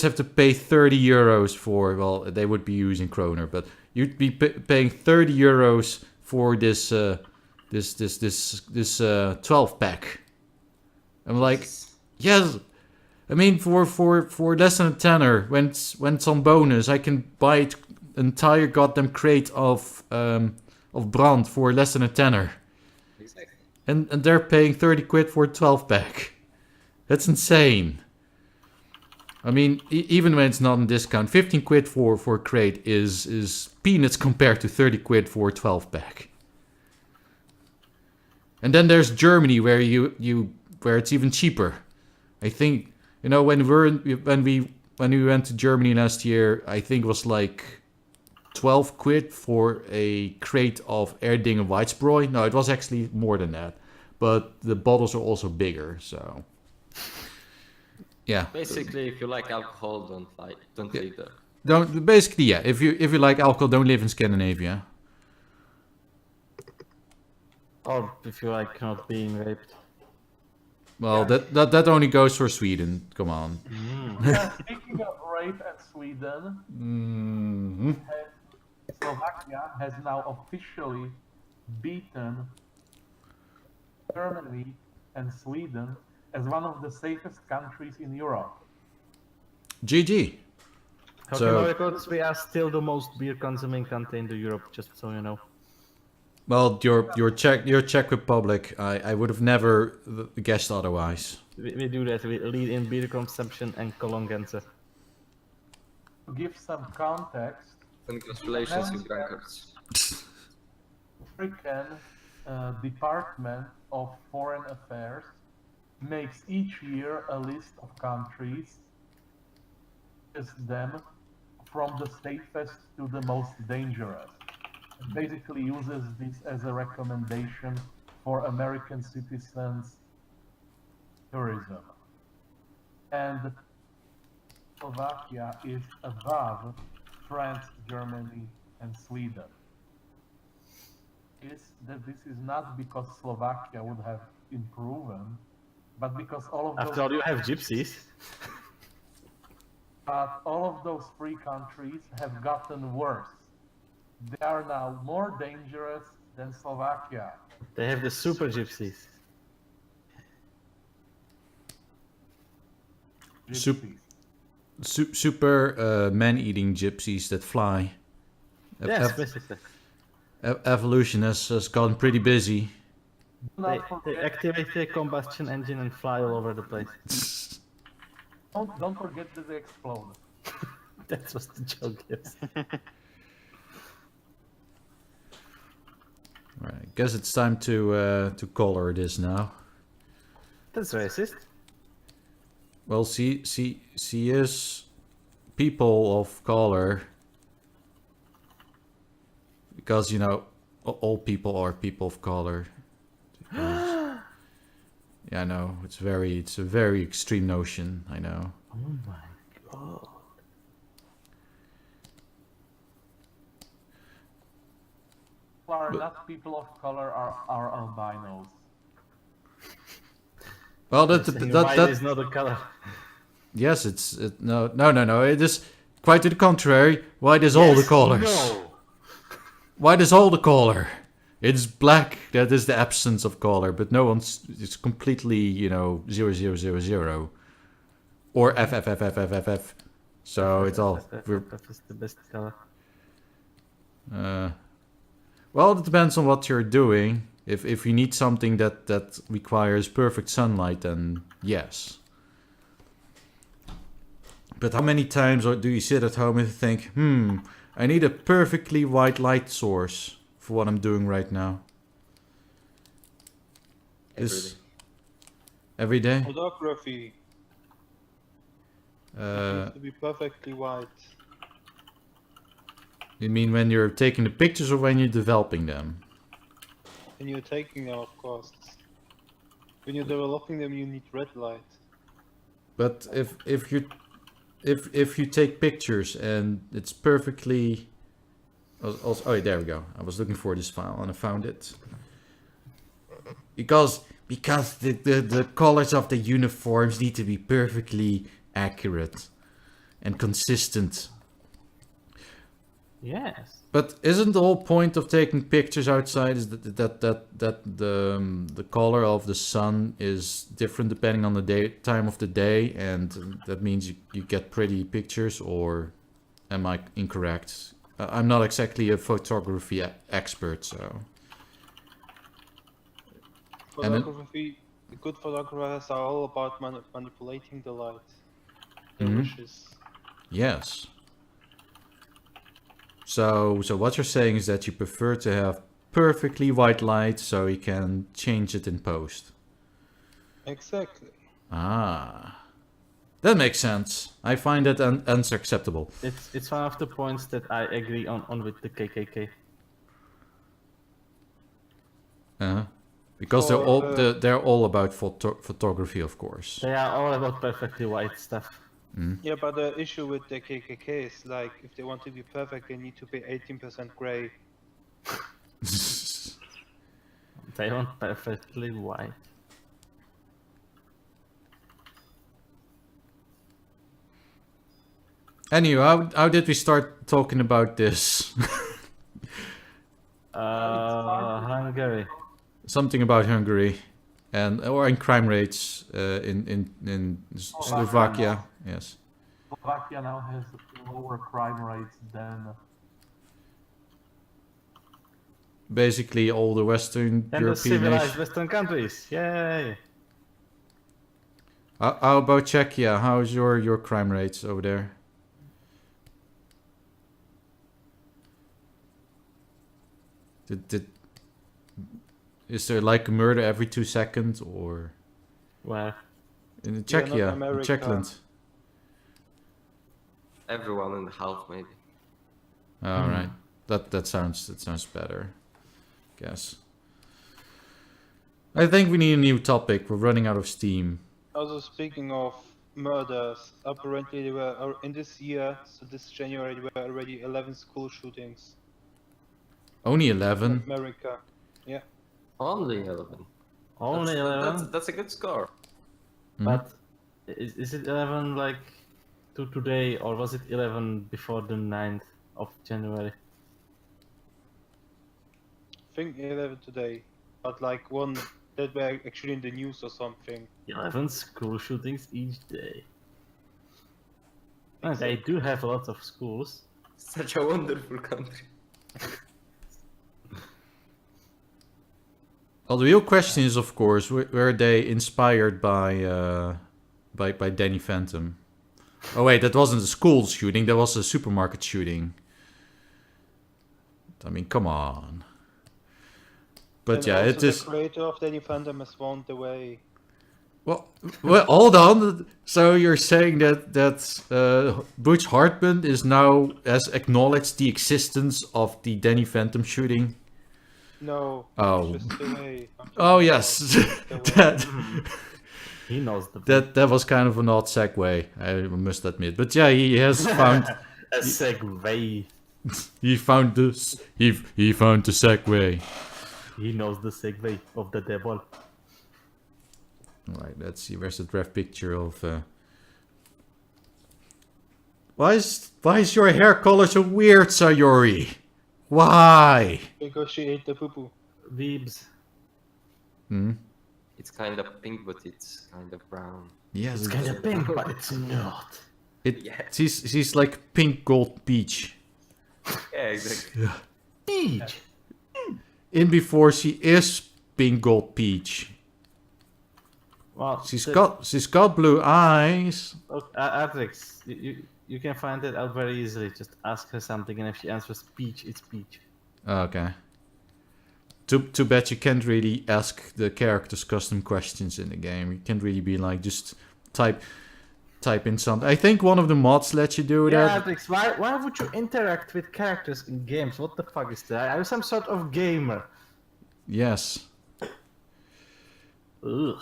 have to pay 30 euros for. Well, they would be using kroner, but you'd be paying 30 euros for this 12 pack. I'm like, yes. I mean, for less than a tenner, when it's on bonus, I can buy an entire goddamn crate of Brand for less than a tenner. Exactly. And they're paying 30 quid for a 12 pack. That's insane. I mean, even when it's not on discount, 15 quid for a crate is peanuts compared to 30 quid for a 12 pack. And then there's Germany, where where it's even cheaper. I think, you know, when we went to Germany last year, I think it was like 12 quid for a crate of Erdingen Weizbräu. No, it was actually more than that. But the bottles are also bigger, so yeah. Basically, if you like alcohol, don't live there. Basically, yeah. If you like alcohol, don't live in Scandinavia. Or if you like not being raped. Well, that only goes for Sweden. Come on. Yeah, speaking of rape and Sweden, Slovakia has now officially beaten Germany and Sweden as one of the safest countries in Europe. GG. So, records, we are still the most beer consuming country in Europe, just so you know. Well, your Czech Republic, I would have never guessed otherwise. We do that. We lead in beer consumption and Kolongense. To give some context, Congratulations, you drunkards. African Department of Foreign Affairs makes each year a list of countries, them from the safest to the most dangerous. It basically uses this as a recommendation for American citizens' tourism. And Slovakia is above France, Germany, and Sweden. This is not because Slovakia would have improved, but because all of those... After all, you have gypsies. But all of those three countries have gotten worse. They are now more dangerous than Slovakia. They have the super gypsies. Super man-eating gypsies that fly. Yes, basically. Evolution has gotten pretty busy. They activate their combustion engine and fly all over the place. Don't forget that they explode. That was the joke, yes. Right, guess it's time to color this now. That's racist. Well, she is people of color, because you know all people are people of color. Yeah, I know it's a very extreme notion. I know. Oh my god. Are not people of color, are albinos. Well, that is not a color. Yes, no. It is quite to the contrary. White is all the colors. No. White is all the color. It's black that is the absence of color, but no one's. It's completely 0 or F. So it's all. F is the best color. Well, it depends on what you're doing. If you need something that requires perfect sunlight, then yes. But how many times do you sit at home and think, I need a perfectly white light source for what I'm doing right now? Every day? Photography needs to be perfectly white. You mean when you're taking the pictures or when you're developing them? When you're taking them, of course. When you're developing them, you need red light. But if you take pictures and it's perfectly also, oh, there we go. I was looking for this file and I found it. Because the colors of the uniforms need to be perfectly accurate and consistent. Yes. But isn't the whole point of taking pictures outside is that the color of the sun is different depending on the time of the day, and that means you get pretty pictures, or am I incorrect? I'm not exactly a photography expert, so. Photography, good photographers are all about manipulating the light. Their Mhm. wishes. Yes. So what you're saying is that you prefer to have perfectly white light so you can change it in post. Exactly. Ah. That makes sense. I find that unacceptable. It's one of the points that I agree on with the KKK. Because For, they're all about photography, of course. They are all about perfectly white stuff. Yeah, but the issue with the KKK is like, if they want to be perfect, they need to be 18% gray. They want perfectly white. Anyway, how did we start talking about this? Hungary. Something about Hungary, or in crime rates in Slovakia. Yes. Slovakia now has lower crime rates than Basically, all the Western And the European civilized nations. Western countries. Yay! How about Czechia? How's your crime rates over there? Is there like a murder every 2 seconds, or Where? in Yeah, not Czechia, in America. Czechland? Everyone in the half, maybe. All right, that sounds better. Guess. I think we need a new topic. We're running out of steam. Also, speaking of murders, apparently there were, in this year, so this January, there were already 11 school shootings Only in 11. America. Yeah. Only 11. Only 11? That's a good score. But is it 11 like to today, or was it 11 before the 9th of January? I think 11 today, but like one that were actually in the news or something. 11 school shootings each day. And they do have lots of schools. Such a wonderful country. Well, the real question is, of course, were they inspired by Danny Phantom? Oh wait, that wasn't a school shooting. That was a supermarket shooting. I mean, come on. But And yeah, also it is. the creator of Danny Phantom has won the way. Well, hold on. So you're saying that Butch Hartman has acknowledged the existence of the Danny Phantom shooting? No. Oh. Just the way. Oh yes, that He knows the that was kind of an odd segue, I must admit. But yeah, he has found a segue. he found the segue. He knows the segue of the devil. Alright, let's see. Where's the draft picture of? Why is your hair color so weird, Sayori? Why? Because she ate the poo-poo. Weebs. It's kind of pink, but it's kind of brown. Yes, It's kind of pink, but it's not. She's like pink gold peach. Yeah, exactly. Peach. In before she is pink gold peach. Well, She's got blue eyes. Look, Artrix, you can find it out very easily. Just ask her something, and if she answers peach, it's peach. Okay. Too bad you can't really ask the characters custom questions in the game. You can't really be like just type in something. I think one of the mods lets you do Yeah, that. Artrix, why would you interact with characters in games? What the fuck is that? Are you some sort of gamer? Yes, Ugh.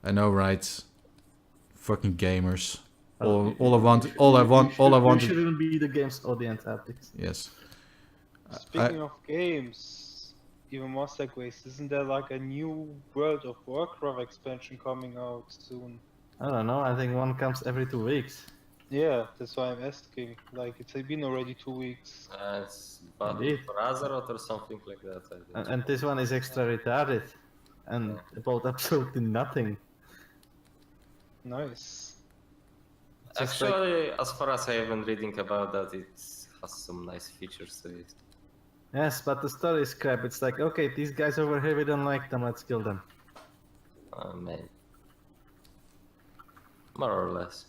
I know, right? Fucking gamers. Well, All I want. You shouldn't be the game's audience, Artrix. Yes. Speaking of games, even more segues, isn't there like a new World of Warcraft expansion coming out soon? I don't know, I think one comes every 2 weeks. Yeah, that's why I'm asking. Like, it's been already 2 weeks. It's Battle Indeed. for Azeroth or something like that. I think. And this one is extra retarded. And about absolutely nothing. Nice. Just Actually, as far as I have been reading about that, it has some nice features to it. Yes, but the story is crap. It's like, okay, these guys over here, we don't like them, let's kill them. Man. More or less.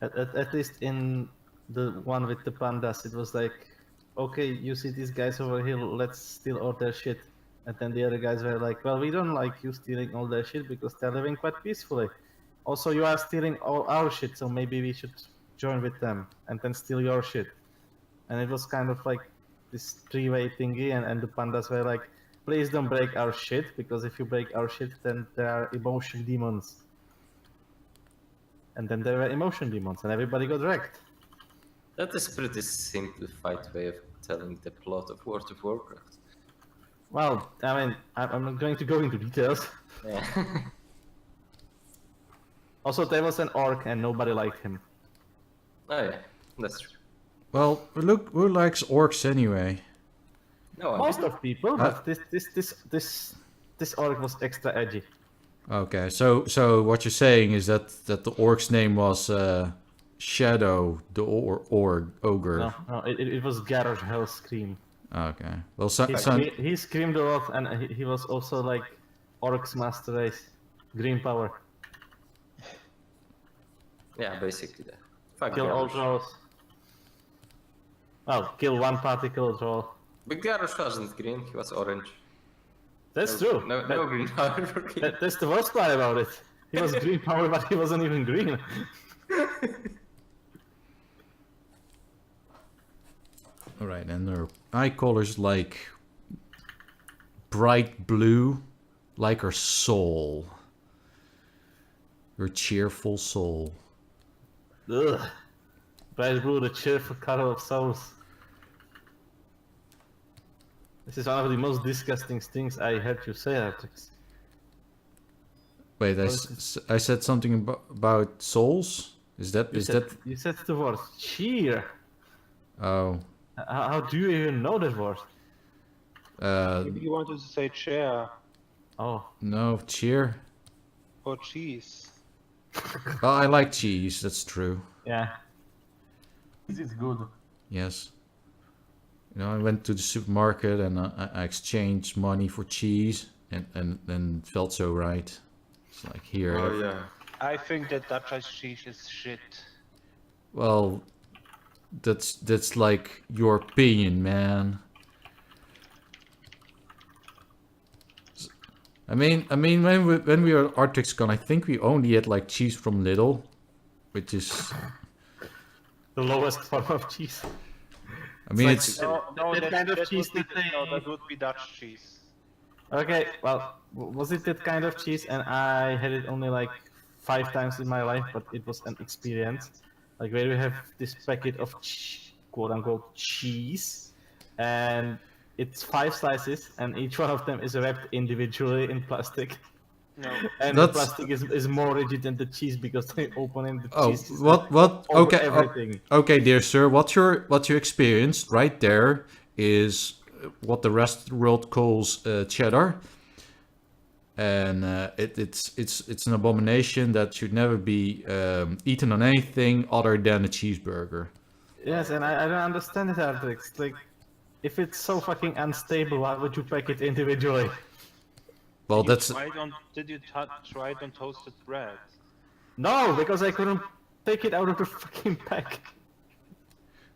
At least in the one with the pandas, it was like, okay, you see these guys over here, let's steal all their shit. And then the other guys were like, well, we don't like you stealing all their shit because they're living quite peacefully. Also, you are stealing all our shit, so maybe we should join with them and then steal your shit. And it was kind of like this three-way thingy, and the pandas were like, please don't break our shit, because if you break our shit, then there are emotion demons. And then there were emotion demons, and everybody got wrecked. That is pretty simplified way of telling the plot of World of Warcraft. Well, I mean, I'm not going to go into details. Yeah. Also, there was an orc, and nobody liked him. Oh yeah, that's true. Well, look, who likes orcs anyway? No, Most of people, but this orc was extra edgy. Okay, so what you're saying is that the orc's name was Shadow, the ogre. No, it was Garrosh Hellscream. Okay, well, He screamed a lot, and he was also like orcs master race, green power. yeah, basically that. Fuck Kill all Garrosh. trolls. Well, kill one particle troll. But Garrosh wasn't green, he was orange. That's true. No green power for green. That's the worst part about it. He was green power, but he wasn't even green. Alright, and their eye colors like bright blue, like her soul. Her cheerful soul. Ugh. Bright blue, the cheerful color of souls. This is one of the most disgusting things I heard you say, Artrix. Wait, I said something about souls? You said the word cheer. Oh. How do you even know that word? Maybe you wanted to say chair Oh, No, cheer. or cheese. Well, I like cheese, that's true. yeah. This is good. Yes. You know, I went to the supermarket and I exchanged money for cheese and it felt so right. It's like here. Oh yeah. I think that Dutch cheese is shit. Well, that's like your opinion, man. I mean, when we were at Artrix, I think we only had like cheese from Lidl, which is, The lowest form of cheese. I mean, like- it's No, That kind of that cheese would be, that no, they- that would be Dutch cheese. Okay, well, was it that kind of cheese? And I had it only like 5 times in my life, but it was an experience. Like where you have this packet of quote unquote cheese, and it's 5 slices, and each one of them is wrapped individually in plastic. No. And the That's- plastic is more rigid than the cheese because they open in the oh, cheese. is what over okay, everything. okay, dear sir, what you experienced right there is what the rest of the world calls cheddar, and it's an abomination that should never be eaten on anything other than a cheeseburger. Yes, and I don't understand it, Artrix. Like, if it's so fucking unstable, why would you pack it individually? Well, that's Did you try it on toasted bread? No, because I couldn't take it out of the fucking pack.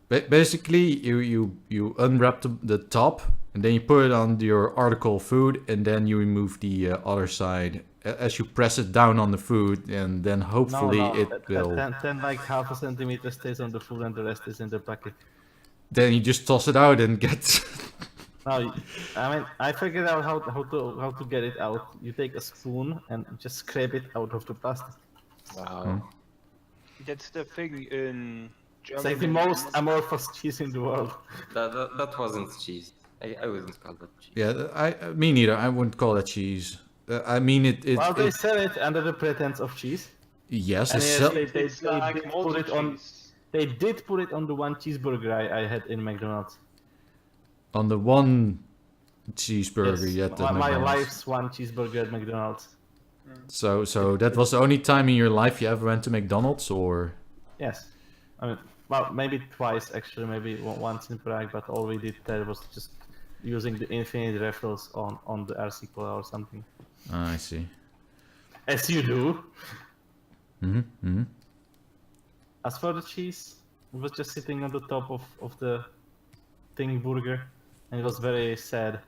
basically you unwrap the top, and then you put it on your article of food, and then you remove the other side as you press it down on the food, and then hopefully it will. Then like half a centimeter stays on the food and the rest is in the packet. Then you just toss it out and get. No, I mean I figured out how to get it out. You take a spoon and just scrape it out of the plastic. Wow. That's the thing in It's Germany. like the most amorphous cheese in the world. That wasn't cheese. I wouldn't call that cheese. Yeah, me neither. I wouldn't call that cheese. I mean it. Well, they sell it under the pretense of cheese. Yes, And it's yes, It's like did put it on. cheese. They did put it on the one cheeseburger I had in McDonald's. on the one cheeseburger Yes, yet. my life's one cheeseburger at McDonald's. So that was the only time in your life you ever went to McDonald's, or? Yes, I mean, well, maybe twice actually, maybe once in Prague, but all we did there was just using the infinite refills on the RC Cola or something. I see. As you do. Mm-hmm. As for the cheese, it was just sitting on the top of the thing burger, and it was very sad.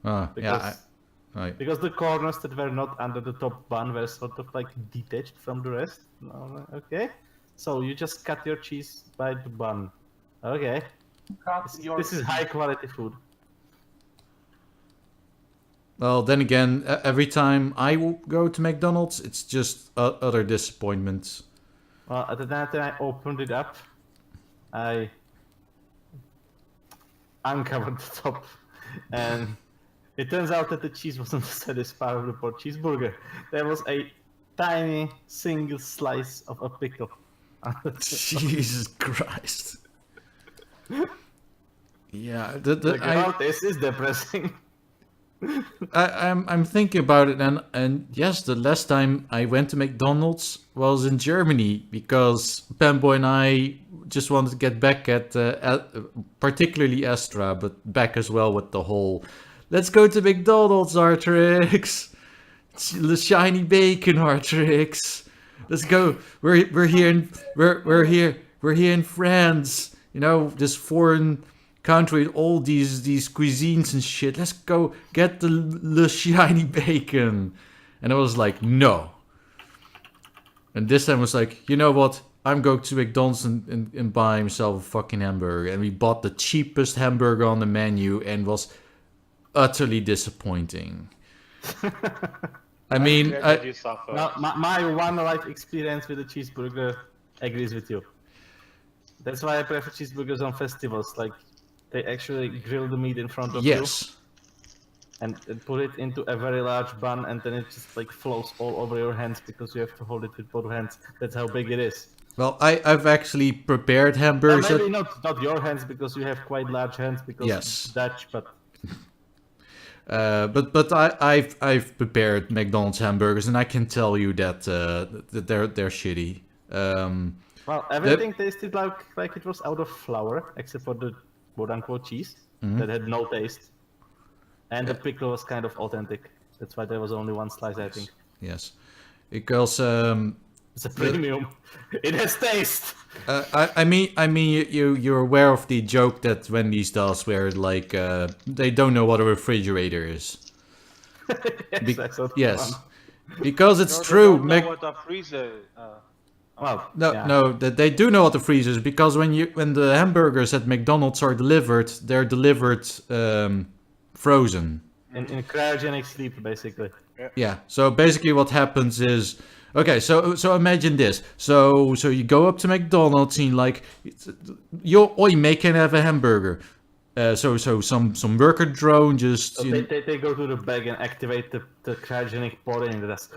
Yeah. Because the corners that were not under the top bun were sort of like detached from the rest. Okay, so you just cut your cheese by the bun. Okay, this is high quality food. Well, then again, every time I will go to McDonald's, it's just other disappointments. Well, at the time that I opened it up, I uncovered the top, and it turns out that the cheese wasn't the saddest part of the poor cheeseburger. There was a tiny single slice of a pickle. Jesus Christ. Yeah, This is depressing. I'm thinking about it, and yes, the last time I went to McDonald's was in Germany because Pamboy and I just wanted to get back at particularly Astra, but back as well with the whole let's go to McDonald's, Artrix. The shiny bacon, Artrix. Let's go. We're here in France. You know, this foreign country with all these cuisines and shit. Let's go get the shiny bacon. And I was like, no. And this time I was like, you know what? I'm going to McDonald's and buy myself a fucking hamburger. And we bought the cheapest hamburger on the menu and was utterly disappointing. I mean, my one life experience with a cheeseburger agrees with you. That's why I prefer cheeseburgers on festivals. Like, they actually grill the meat in front of you. And put it into a very large bun, and then it just like flows all over your hands because you have to hold it with both hands. That's how big it is. Well, I've actually prepared hamburgers. Maybe not your hands because you have quite large hands because it's Dutch, but. But I've prepared McDonald's hamburgers, and I can tell you that they're shitty. Well, everything tasted like it was out of flour, except for the quote-unquote cheese that had no taste, and the pickle was kind of authentic. That's why there was only one slice, I think. Yes, because it's a premium. It has taste. I mean, you're aware of the joke that Wendy's does, where like they don't know what a refrigerator is. Yes, because it's true. They don't know what a freezer. No, they do know what a freezer is, because when the hamburgers at McDonald's are delivered, they're delivered frozen. In cryogenic sleep, basically. Yeah. So basically, what happens is. Okay, so imagine this. So you go up to McDonald's and like, oi, mate, can I have a hamburger? So some worker drone just. So they go to the bag and activate the cryogenic pod, and that's.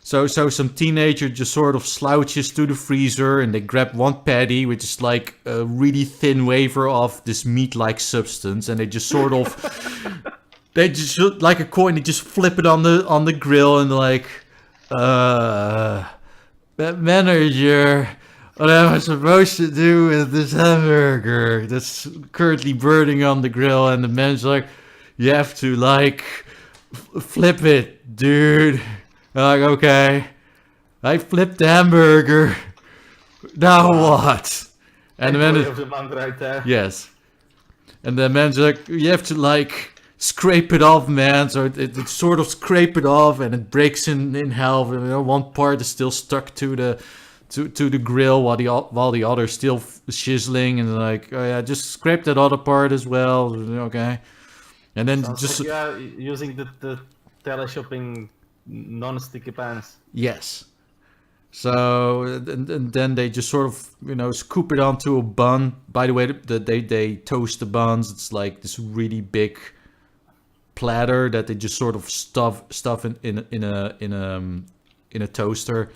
So some teenager just sort of slouches to the freezer and they grab one patty, which is like a really thin wafer of this meat-like substance, and they just sort of. They just, like a coin, they just flip it on the grill and like, manager, what am I supposed to do with this hamburger that's currently burning on the grill? And the manager's like, you have to like, flip it, dude. I'm like, okay, I flipped the hamburger. Now what? And the Employee manager, of the month right there. yes. And the manager's like, you have to like scrape it off, man. So it sort of scrape it off, and it breaks in half. And, you know, one part is still stuck to the grill, while the other's still sizzling. And like, oh yeah, just scrape that other part as well. Okay. And then Sounds just like you are using the teleshopping non-sticky pans. yes. So and then they just sort of, you know, scoop it onto a bun. By the way, they toast the buns. It's like this really big platter that they just sort of stuff in a toaster.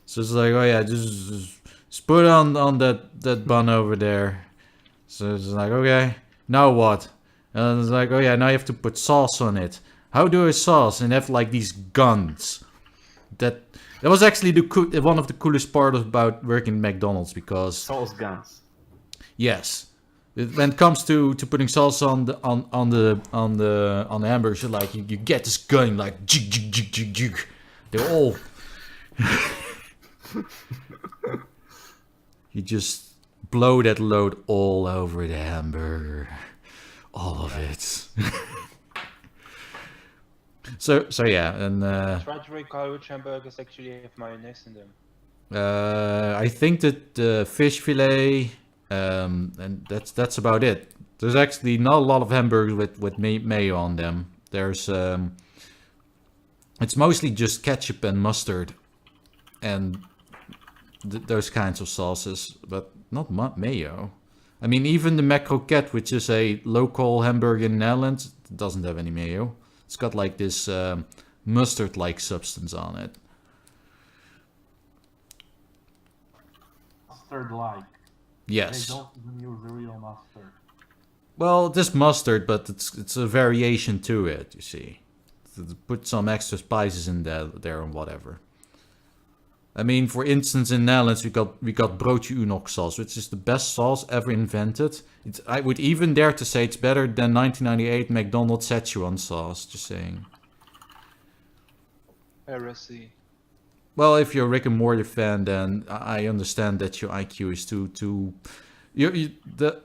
So it's like, oh yeah, just put it on that bun over there. So it's like, okay, now what? And it's like, oh yeah, now you have to put sauce on it. How do I sauce? And have like these guns. That was actually one of the coolest parts about working at McDonald's, because Sauce guns. yes, when it comes to putting sauce on the hamburgers, like you get this gun like jig jig jig jig jig. They're all you just blow that load all over the hamburger, all of it. So yeah, and Try to recall which hamburgers actually have mayonnaise in them. I think that the fish fillet, and that's about it. There's actually not a lot of hamburgers with mayo on them. There's it's mostly just ketchup and mustard, and those kinds of sauces, but not mayo. I mean, even the Macroquette, which is a local hamburger in the Netherlands, doesn't have any mayo. It's got like this mustard-like substance on it. Mustard-like. Yes. They don't even use the real mustard. Well, this mustard, but it's a variation to it. You see, to put some extra spices in there and whatever. I mean, for instance, in Netherlands we got broodje Unox sauce, which is the best sauce ever invented. I would even dare to say it's better than 1998 McDonald's Szechuan sauce. Just saying. Heresy. Well, if you're a Rick and Morty fan, then I understand that your IQ is too.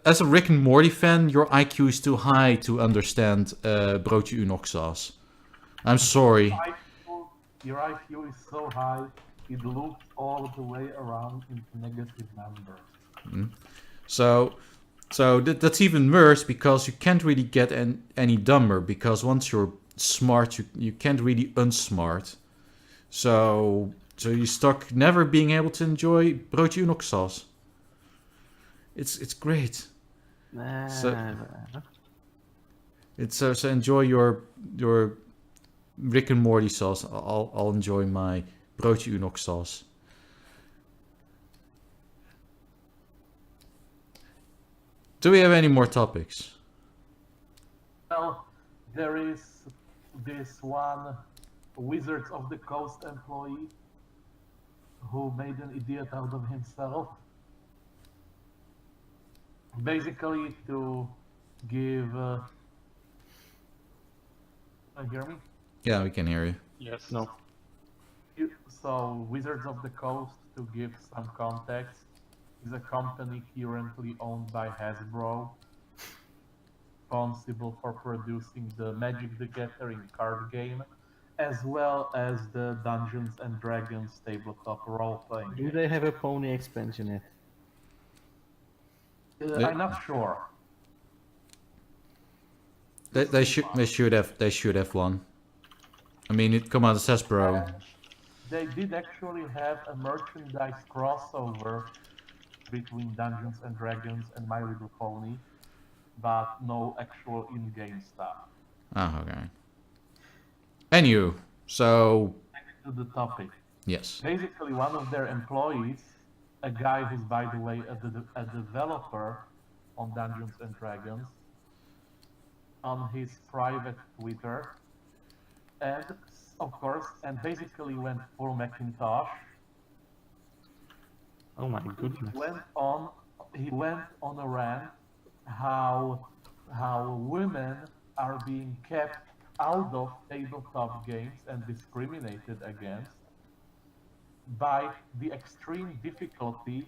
As a Rick and Morty fan, your IQ is too high to understand broodje Unox sauce. I'm sorry. Your IQ is so high, it loops all the way around into negative numbers. So that's even worse, because you can't really get any dumber, because once you're smart, you can't really unsmart. So you're stuck never being able to enjoy broodje Unox sauce. It's great. So enjoy your Rick and Morty sauce. I'll enjoy my broodje Unox sauce. Do we have any more topics? Well, there is this one Wizards of the Coast employee who made an idiot out of himself. Basically to give... hear me? Yeah, we can hear you. Yes. No. So, Wizards of the Coast, to give some context, is a company currently owned by Hasbro, responsible for producing the Magic the Gathering card game, as well as the Dungeons and Dragons tabletop role-playing Do game. they have a pony expansion yet? I'm not sure. They should have one. I mean, it come out as Hasbro. They did actually have a merchandise crossover between Dungeons and Dragons and My Little Pony, but no actual in-game stuff. Oh, okay. Anywho, so Back to the topic. yes. Basically, one of their employees, a guy who's, by the way, a developer on Dungeons and Dragons, on his private Twitter, and of course, and basically went full Macintosh. Oh my goodness. He went on a rant how women are being kept out of tabletop games and discriminated against by the extreme difficulty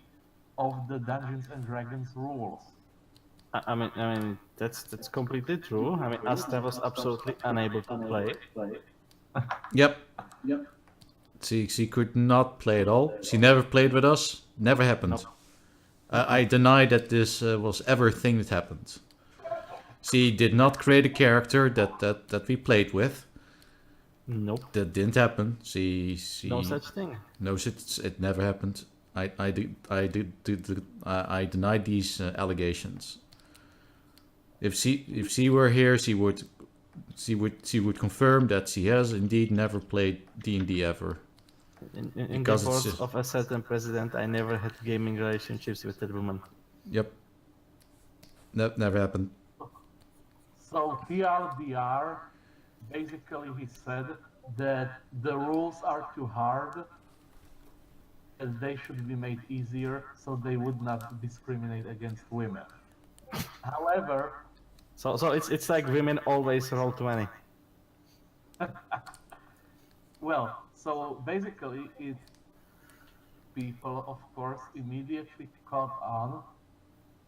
of the Dungeons and Dragons rules. I mean, that's completely true. I mean, Asta was absolutely unable to play. Yep. She could not play at all. She never played with us. Never happened. I deny that this was ever a thing that happened. She did not create a character that we played with. Nope. That didn't happen. She No such thing. No, it never happened. I deny these allegations. If she were here, she would confirm that she has indeed never played D&D ever. In the Because it's course just- of a certain president, I never had gaming relationships with that woman. Yep. Never happened. So TLDR, basically he said that the rules are too hard and they should be made easier so they would not discriminate against women. However, So it's like women always roll 20. well, so basically people of course immediately caught on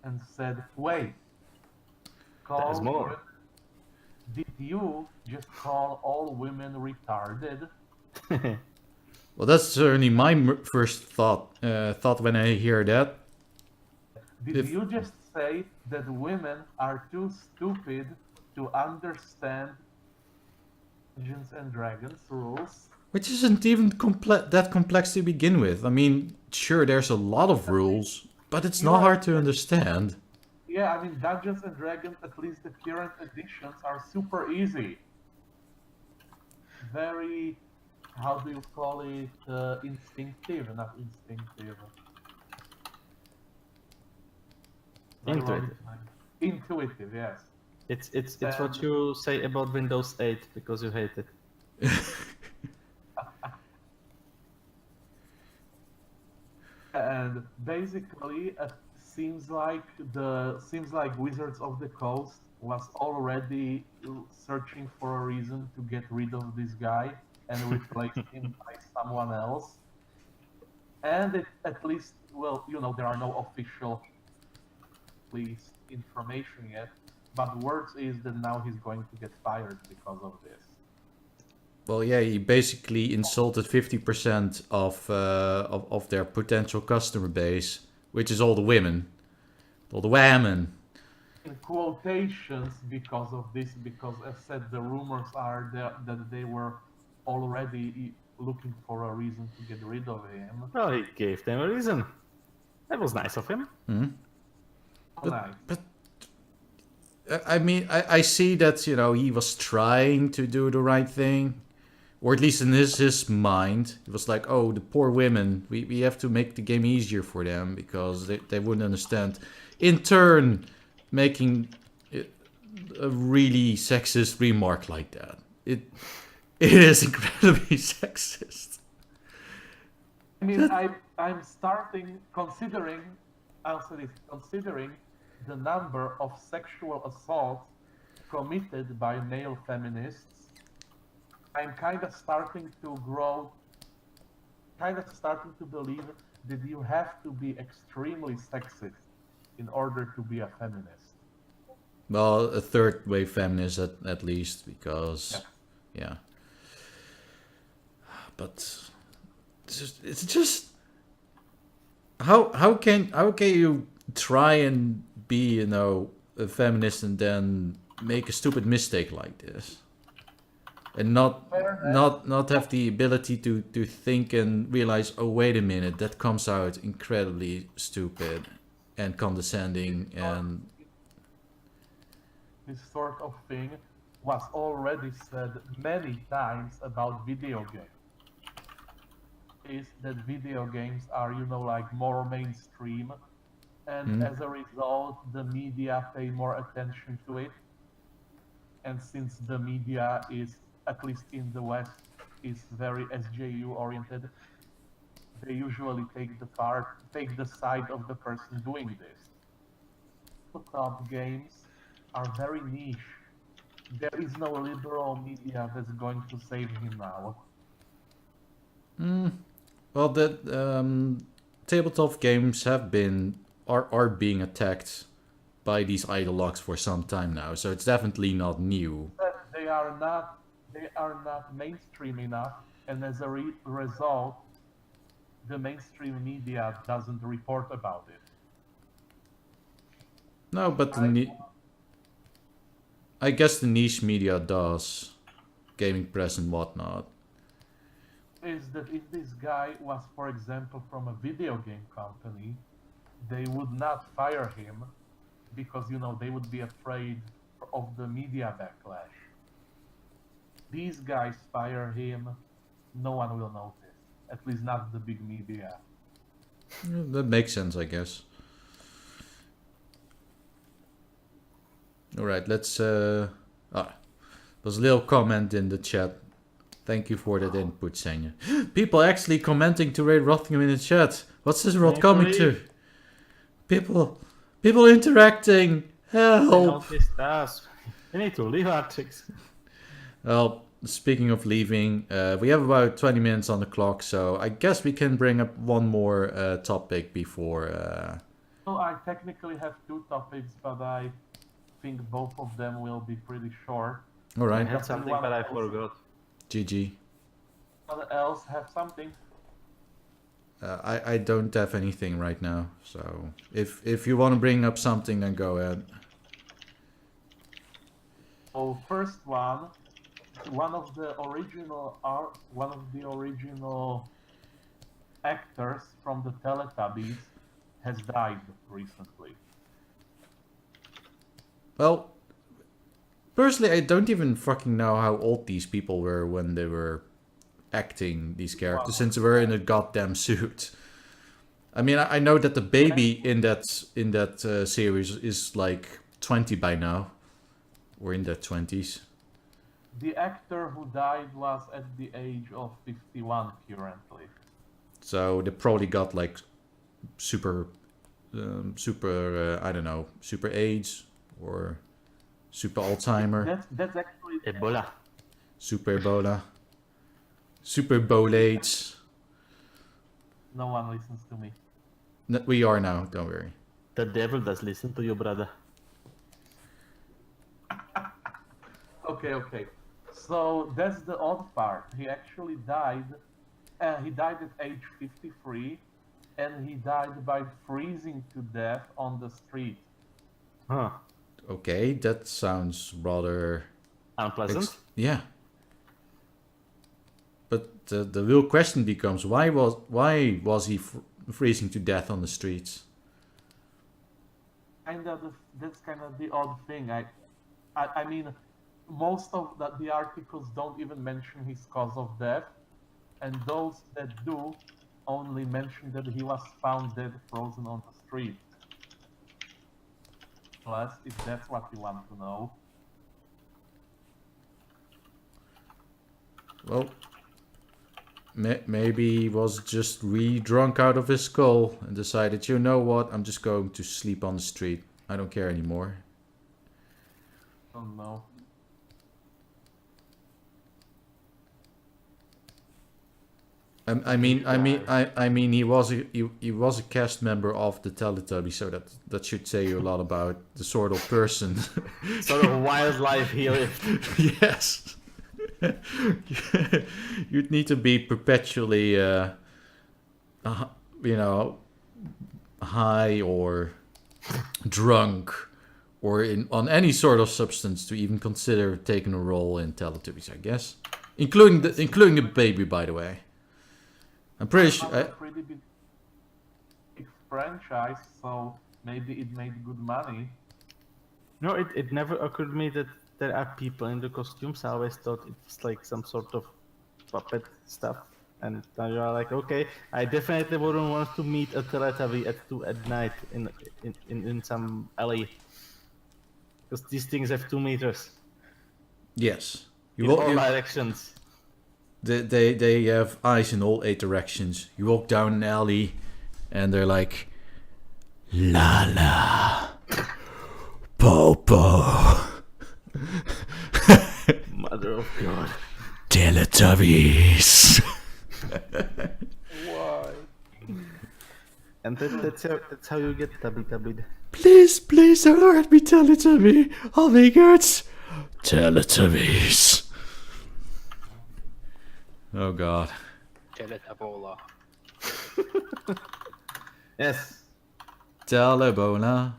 and said, wait, There's more. Did you just call all women retarded? Well, that's certainly my first thought when I hear that. Did If- you just say that women are too stupid to understand Dungeons and Dragons rules? Which isn't even that complex to begin with. I mean, sure, there's a lot of rules, but it's not hard to understand. Yeah, I mean, Dungeons and Dragons, at least the current editions, are super easy. Very, how do you call it, instinctive, not instinctive. Intuitive. Intuitive, yes. It's what you say about Windows 8 because you hate it. And basically, it seems like Wizards of the Coast was already searching for a reason to get rid of this guy and replace him by someone else. And it, at least, well, you know, there are no official information yet, but words is that now he's going to get fired because of this. Well, yeah, he basically insulted 50% of their potential customer base, which is all the women. All the women. In quotations because of this, because as said, the rumors are that they were already looking for a reason to get rid of him. Well, he gave them a reason. That was nice of him. Nice. But I mean, I see that, you know, he was trying to do the right thing. Or at least in his mind, it was like, oh, the poor women, we have to make the game easier for them because they wouldn't understand. In turn, making a really sexist remark like that. It is incredibly sexist. I mean, I'm starting considering the number of sexual assaults committed by male feminists. I'm kind of starting to believe that you have to be extremely sexist in order to be a feminist. Well, a third wave feminist at least, because yeah. But it's just how can you try and be, you know, a feminist and then make a stupid mistake like this? And not have the ability to think and realize, oh, wait a minute, that comes out incredibly stupid and condescending and... This sort of thing was already said many times about video games. Is that video games are, you know, like more mainstream, and as a result, the media pay more attention to it. And since the media is, at least in the West, is very SJU oriented, they usually take the side of the person doing this. Top games are very niche. There is no liberal media that's going to save him now. Well, tabletop games are being attacked by these ideologues for some time now, so it's definitely not new. But they are not mainstream enough, and as a result, the mainstream media doesn't report about it. No, but I guess the niche media does, gaming press and whatnot. Is that if this guy was, for example, from a video game company, they would not fire him because, you know, they would be afraid of the media backlash. These guys fire him, no one will notice. At least not the big media. Yeah, that makes sense, I guess. Alright, let's... there's a little comment in the chat. Thank you for that input, Senja. People actually commenting to raid Rothingham in the chat. What's this rot coming to? People interacting. Help! We need to leave Artrix. Well, speaking of leaving, we have about 20 minutes on the clock, so I guess we can bring up one more topic before... Well, I technically have 2 topics, but I think both of them will be pretty short. Alright, I had something, but I forgot. GG. Someone else have something? I don't have anything right now, so if you want to bring up something, then go ahead. So first one of the original actors from the Teletubbies has died recently. Well, personally, I don't even fucking know how old these people were when they were acting these characters, since they were in a goddamn suit. I mean, I know that the baby in that series is like 20 by now, or in their 20s. The actor who died was at the age of 51 currently. So they probably got like super I don't know, super AIDS or super Alzheimer. That's actually Ebola. Super Ebola. Super Bolates. no one listens to me. We are now, don't worry. The devil does listen to you, brother. Okay. So that's the odd part. He actually died. He died at age 53, and he died by freezing to death on the street. Huh. Okay, that sounds rather Unpleasant? yeah. But the real question becomes, why was he freezing to death on the streets? That's kind of the odd thing. I mean, most of the articles don't even mention his cause of death, and those that do only mention that he was found dead, frozen on the street. Plus, if that's what you want to know. Well, maybe he was just really drunk out of his skull and decided, you know what, I'm just going to sleep on the street. I don't care anymore. Oh no. I mean, he was a cast member of the Teletubbies, so that should say you a lot about the sort of person. Sort of wild life he lived. Yes. You'd need to be perpetually, high or drunk or on any sort of substance to even consider taking a role in Teletubbies, I guess, including the baby, by the way. I'm pretty sure. It's a pretty big franchise, so maybe it made good money. No, it never occurred to me that there are people in the costumes. I always thought it was like some sort of puppet stuff. And now you're like, okay, I definitely wouldn't want to meet a Teletubby at 2 at night in some alley. Because these things have 2 meters. Yes. In all directions. They have eyes in all 8 directions. You walk down an alley, and they're like, "La, Popo." Mother of God. Teletubbies. Why? And that's how you get tubby. Please, don't hurt me, Teletubby. I'll be good. Teletubbies. Oh god. Teletabola. Yes. Telebola.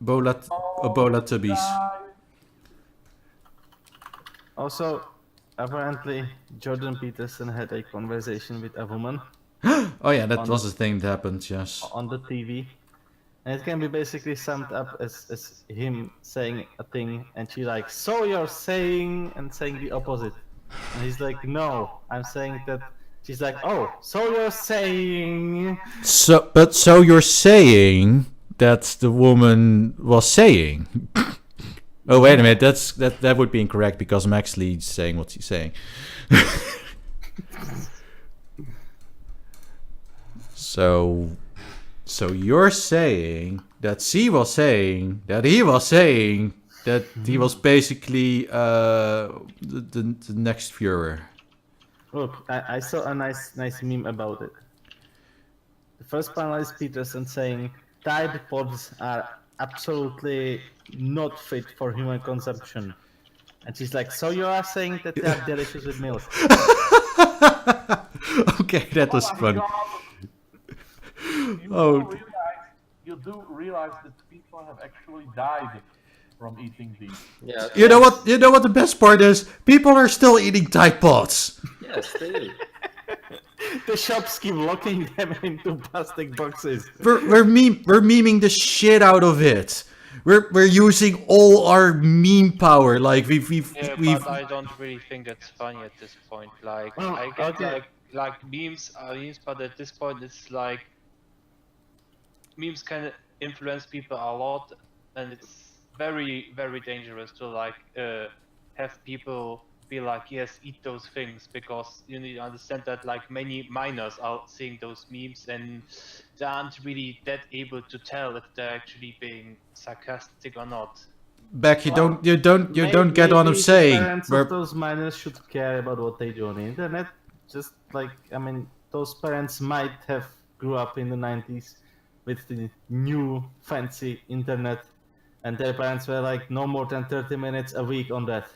Ebola tubbies. Also, apparently, Jordan Peterson had a conversation with a woman Oh yeah, that was the thing that happened, yes. on the TV. And it can be basically summed up as him saying a thing, and she like, so you're saying, and saying the opposite. And he's like, no, I'm saying that. She's like, oh, so you're saying. So you're saying that the woman was saying. Oh wait a minute, that would be incorrect because I'm actually saying what she's saying. So you're saying that she was saying that he was saying that he was basically the next Führer. Look, I saw a nice meme about it. The first panel is Peterson saying Tide Pods are absolutely not fit for human consumption. And she's like, so you are saying that they are delicious with milk? Okay, that was funny. You do realize that people have actually died from eating these. Yeah. You know what the best part is? People are still eating Tide Pods. Yes, they do. The shops keep locking them into plastic boxes. We're memeing the shit out of it. We're using all our meme power. Like we've But I don't really think that's funny at this point. Like Well, I get okay. like memes are memes, but at this point it's like memes can influence people a lot, and it's very very dangerous to like have people be like, yes, eat those things, because you need to understand that like many minors are seeing those memes and they aren't really that able to tell if they're actually being sarcastic or not. Beck, you don't get what I'm Maybe saying. The parents We're- of those minors should care about what they do on the internet. Just like, I mean, those parents might have grew up in the 90s with the new fancy internet, and their parents were like, no more than 30 minutes a week on that.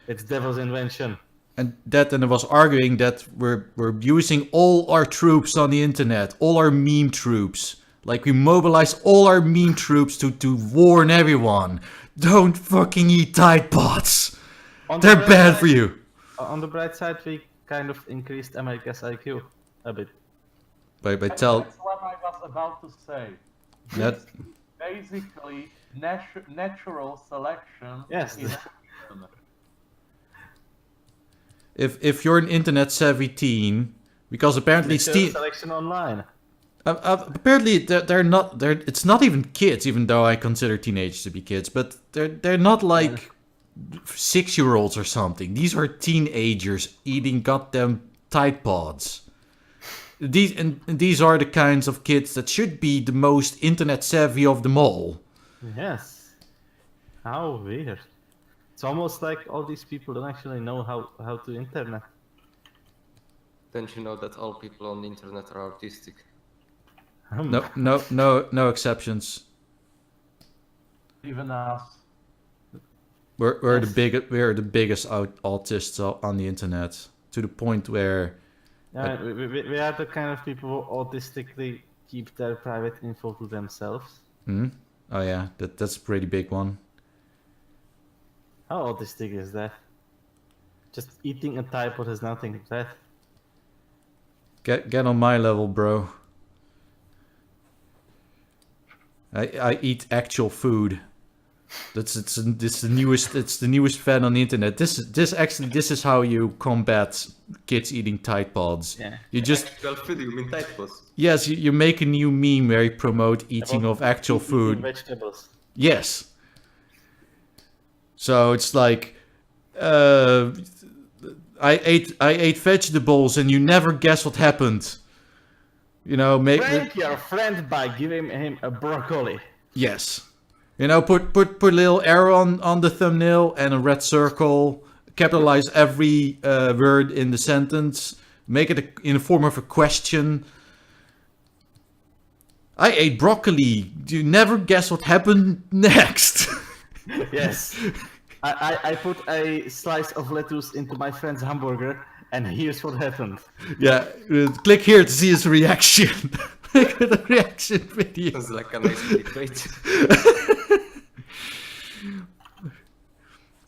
It's devil's invention. And I was arguing that we're using all our troops on the internet, all our meme troops. Like we mobilize all our meme troops to warn everyone. Don't fucking eat Tide Pods. On the They're bright bad side- for you. On the bright side, we kind of increased America's IQ a bit. By tell That's what I was about to say. that This is basically natural selection. Yes. in- if you're an internet savvy teen, because apparently Natural selection online. apparently they're not it's not even kids, even though I consider teenagers to be kids, but they're not like 6-year-olds or something. These are teenagers eating goddamn Tide Pods. These are the kinds of kids that should be the most internet savvy of them all. Yes. How weird. It's almost like all these people don't actually know how to internet. Don't you know that all people on the internet are autistic? No exceptions. Even us. We're Yes. the biggest autists on the internet, to the point where Yeah, we are the kind of people who autistically keep their private info to themselves. oh yeah, that's a pretty big one. How autistic is that? Just eating a Tide Pod has nothing to that. Get on my level, bro. I eat actual food. It's the newest fad on the internet. This is how you combat kids eating Tide Pods. Yeah. You just Actual food, you mean Tide Pods? yes, you make a new meme where you promote eating of actual Eating food. vegetables. Yes. So it's like, I ate vegetables and you never guess what happened. You know, Prank your friend by giving him a broccoli. yes. You know, put a little arrow on the thumbnail and a red circle. Capitalize every word in the sentence. Make it in the form of a question. I ate broccoli. You never guess what happened next. Yes. I put a slice of lettuce into my friend's hamburger, and here's what happened. Yeah, click here to see his reaction. Make it a reaction video. It's like a nice clickbait.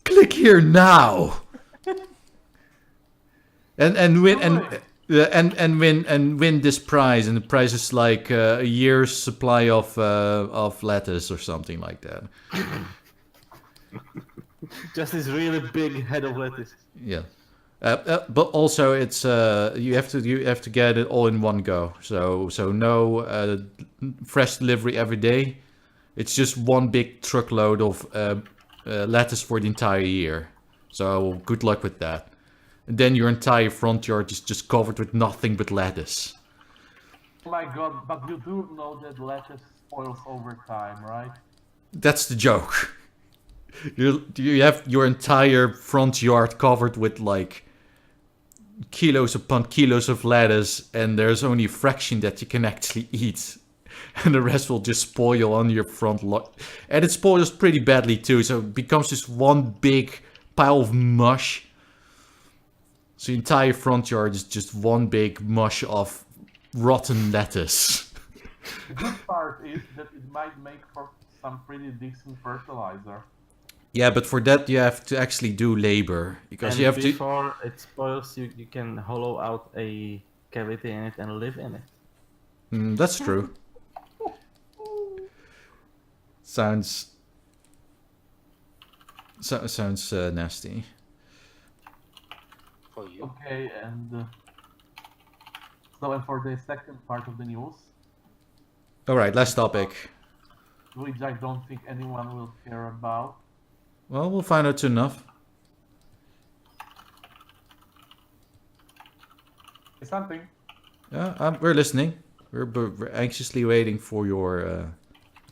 Click here now. And win this prize, and the prize is like a year's supply of lettuce or something like that. Just this really big head of lettuce. Yeah, but also it's you have to get it all in one go. So no fresh delivery every day. It's just one big truckload of lettuce for the entire year. So good luck with that. And then your entire front yard is just covered with nothing but lettuce. Oh my god, but you do know that lettuce spoils over time, right? That's the joke. You have your entire front yard covered with like kilos upon kilos of lettuce, and there's only a fraction that you can actually eat. And the rest will just spoil on your front lawn. And it spoils pretty badly too, so it becomes just one big pile of mush. So the entire front yard is just one big mush of rotten lettuce. The good part is that it might make for some pretty decent fertilizer. Yeah, but for that you have to actually do labor. Because And you have to... before it spoils, you can hollow out a cavity in it and live in it. That's true. Sounds nasty. For you. Okay, and so and for the second part of the news, Alright, last topic. which I don't think anyone will care about. Well, we'll find out soon enough. It's something. Yeah, we're listening. We're anxiously waiting for your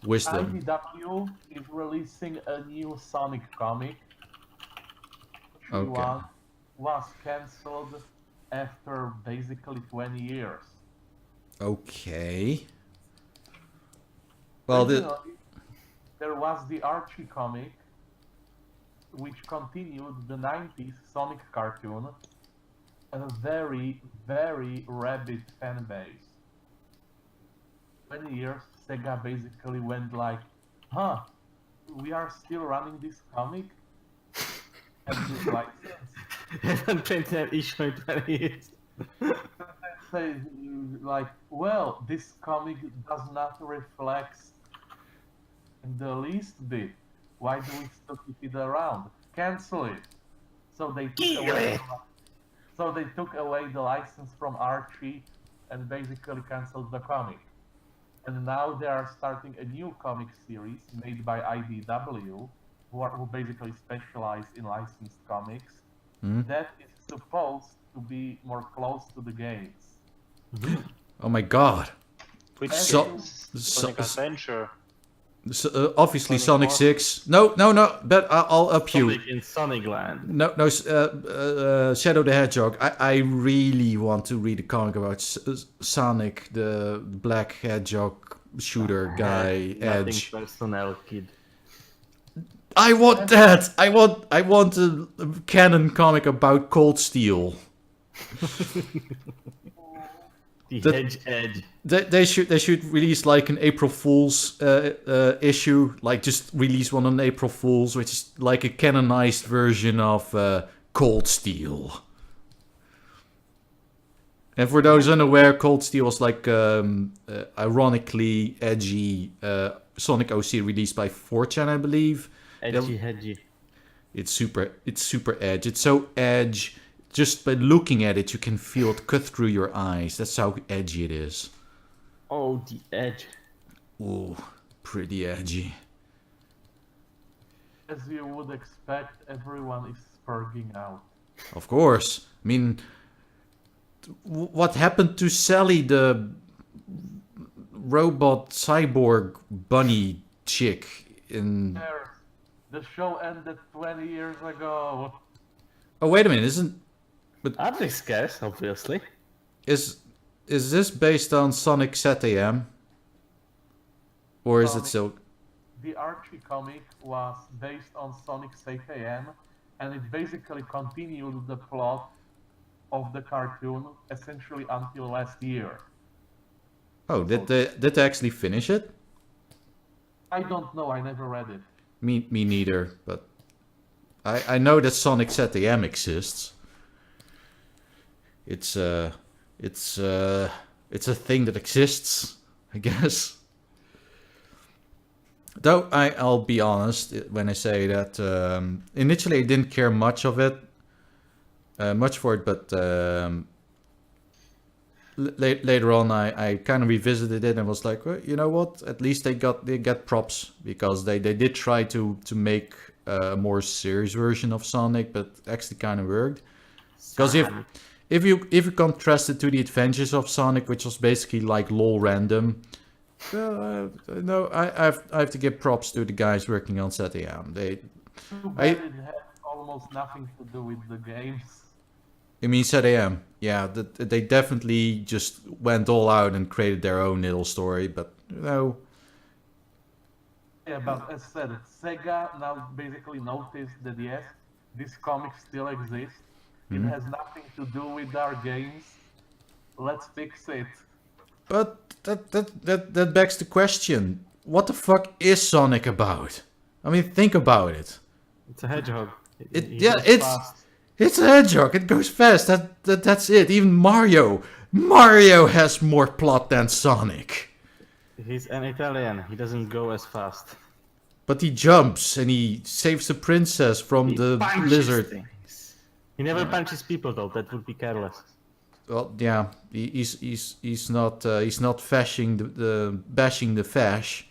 wisdom. IDW is releasing a new Sonic comic. Which Okay. was cancelled after basically 20 years. Okay. Well, Originally, there was the Archie comic, which continued the 90s Sonic cartoon, and a very, very rabid fan base. 20 years, Sega basically went like, huh, we are still running this comic? And this license? Haven't printed an issue in 20 years. Say, like, well, this comic does not reflect in the least bit. Why do we still keep it around? Cancel it. So they took away the license from Archie and basically canceled the comic. And now they are starting a new comic series made by IDW, who basically specialize in licensed comics. That is supposed to be more close to the games. oh my god. Which So- games? so- Sonic Adventure. So, obviously Sonic Sonic 6. No, but I'll up you. Sonic in Sonicland. No, Shadow the Hedgehog. I really want to read a comic about Sonic, the black hedgehog shooter guy, Nothing Edge. personnel, kid. I want that. I want a canon comic about Cold Steel. The That- Hedge Edge. They should release like an April Fool's issue, like just release one on April Fool's, which is like a canonized version of Cold Steel. And for those unaware, Cold Steel is like ironically edgy Sonic OC released by 4chan, I believe. Edgy Hedgy. It's super edge. It's so edge. Just by looking at it, you can feel it cut through your eyes. That's how edgy it is. Oh, the Edge. Ooh, pretty edgy. As you would expect, everyone is spurging out. Of course. I mean, what happened to Sally, the robot cyborg bunny chick in... The show ended 20 years ago. Oh, wait a minute. Isn't Artrix cares, obviously. Is this based on Sonic ZAM? Or is it still... The Archie comic was based on Sonic ZAM, and it basically continued the plot of the cartoon essentially until last year. Oh, did they actually finish it? I don't know, I never read it. Me neither, but I know that Sonic ZAM exists. It's a thing that exists, I guess. Though I'll be honest when I say that initially I didn't care much for it, but later on I kind of revisited it and was like, well, you know what? At least they get props, because they did try to make a more serious version of Sonic, but actually kind of worked. Because if you contrast it to the Adventures of Sonic, which was basically like lol random. Well, no, I have to give props to the guys working on ZAM. Too bad it had almost nothing to do with the games. You mean ZAM? Yeah, they definitely just went all out and created their own little story, but no. Yeah, but as said, Sega now basically noticed that yes, this comic still exists. It has nothing to do with our games. Let's fix it. But that begs the question: what the fuck is Sonic about? I mean, think about it. It's a hedgehog. It's a hedgehog. It goes fast. That's it. Even Mario has more plot than Sonic. He's an Italian. He doesn't go as fast. But he jumps and he saves the princess from the lizard. Things. He never punches people though. That would be careless. Well, yeah, he's not bashing the fash,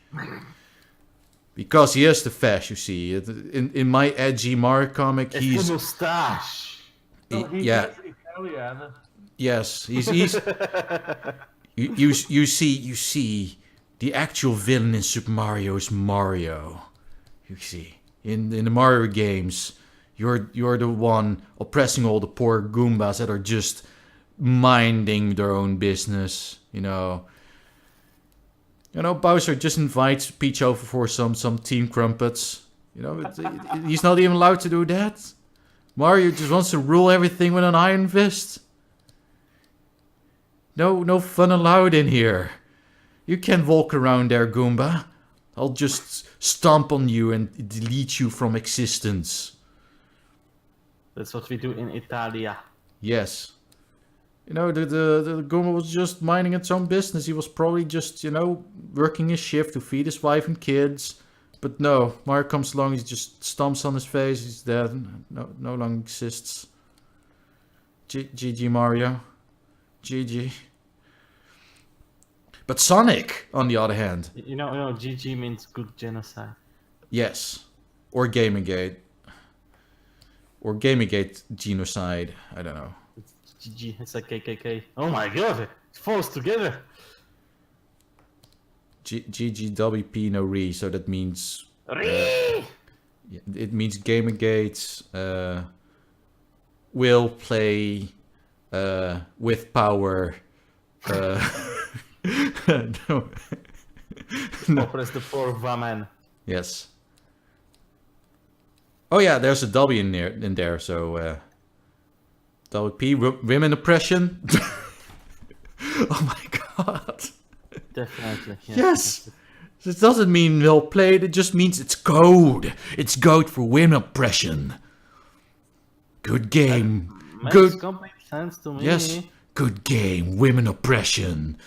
because he is the fash. You see, in my edgy Mario comic, It's the moustache. He's Italian. Yes, he's you see the actual villain in Super Mario is Mario. You see, in the Mario games, you're the one oppressing all the poor Goombas that are just minding their own business, you know. Bowser just invites Peach over for some team crumpets. He's not even allowed to do that. Mario just wants to rule everything with an iron fist. No fun allowed in here. You can't walk around there, Goomba. I'll just stomp on you and delete you from existence. That's what we do in Italia. Yes. The Goomba was just minding its own business. He was probably just, working his shift to feed his wife and kids. But no, Mario comes along, he just stomps on his face, he's dead. No longer exists. GG Mario. GG. But Sonic, on the other hand. GG means good genocide. Yes. Or Gamergate. Or Gamergate genocide. I don't know. GG, it's like KKK. Oh my god, it falls together. GGWP no re, so that means... it means Gamergate will play with power. No. Press the 4 Vaman. Yes. Oh yeah, there's a W in there, so... WP, women oppression. Oh my god. Definitely. Yeah. Yes. This doesn't mean well played, it just means it's code. It's code for women oppression. Good game. Makes complete sense to me. Yes. Good game. Women oppression.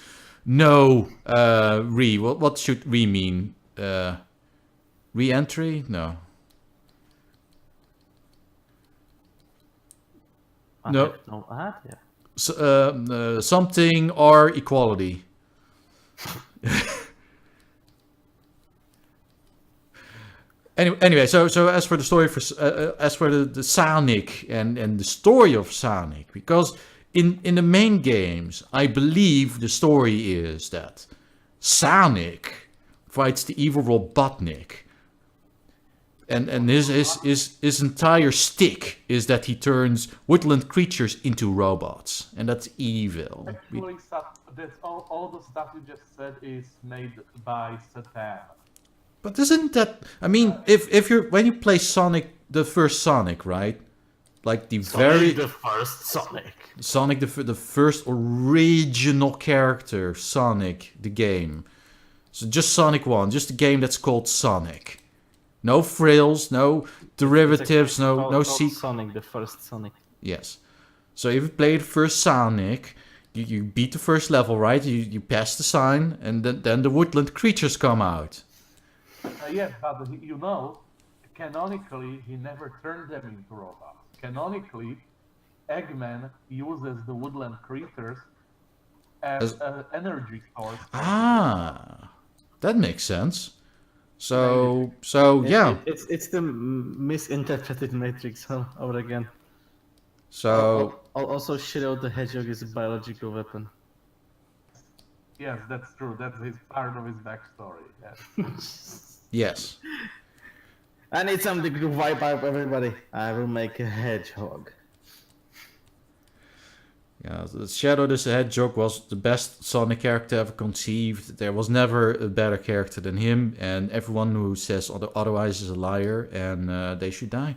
No, what should re mean? Re-entry? No. No. Yeah. So, something or equality. Anyway, so as for the story as for the Sonic and the story of Sonic, because in the main games, I believe the story is that Sonic fights the evil Robotnik, And his entire stick is that he turns woodland creatures into robots, and that's evil. Actually, that's all the stuff you just said is made by Satan. But isn't that? I mean, if you're when you play Sonic, the first Sonic, right? Like the first Sonic. Sonic, the first original character, Sonic, the game. So just Sonic 1, just a game that's called Sonic. No frills, no derivatives, no Sonic, the first Sonic. Yes. So if you play the first Sonic, you beat the first level, right? You pass the sign, and then the woodland creatures come out. Yes, but you know, canonically, he never turned them into robots. Canonically, Eggman uses the woodland creatures as an energy source. Ah, that makes sense. So yeah. It's the misinterpreted Matrix over again. So Also, Shiro the Hedgehog is a biological weapon. Yes, that's true. That's part of his backstory. Yes. yes. I need something to wipe out everybody. I will make a hedgehog. Yeah, Shadow the Hedgehog was the best Sonic character ever conceived. There was never a better character than him, and everyone who says otherwise is a liar, and they should die.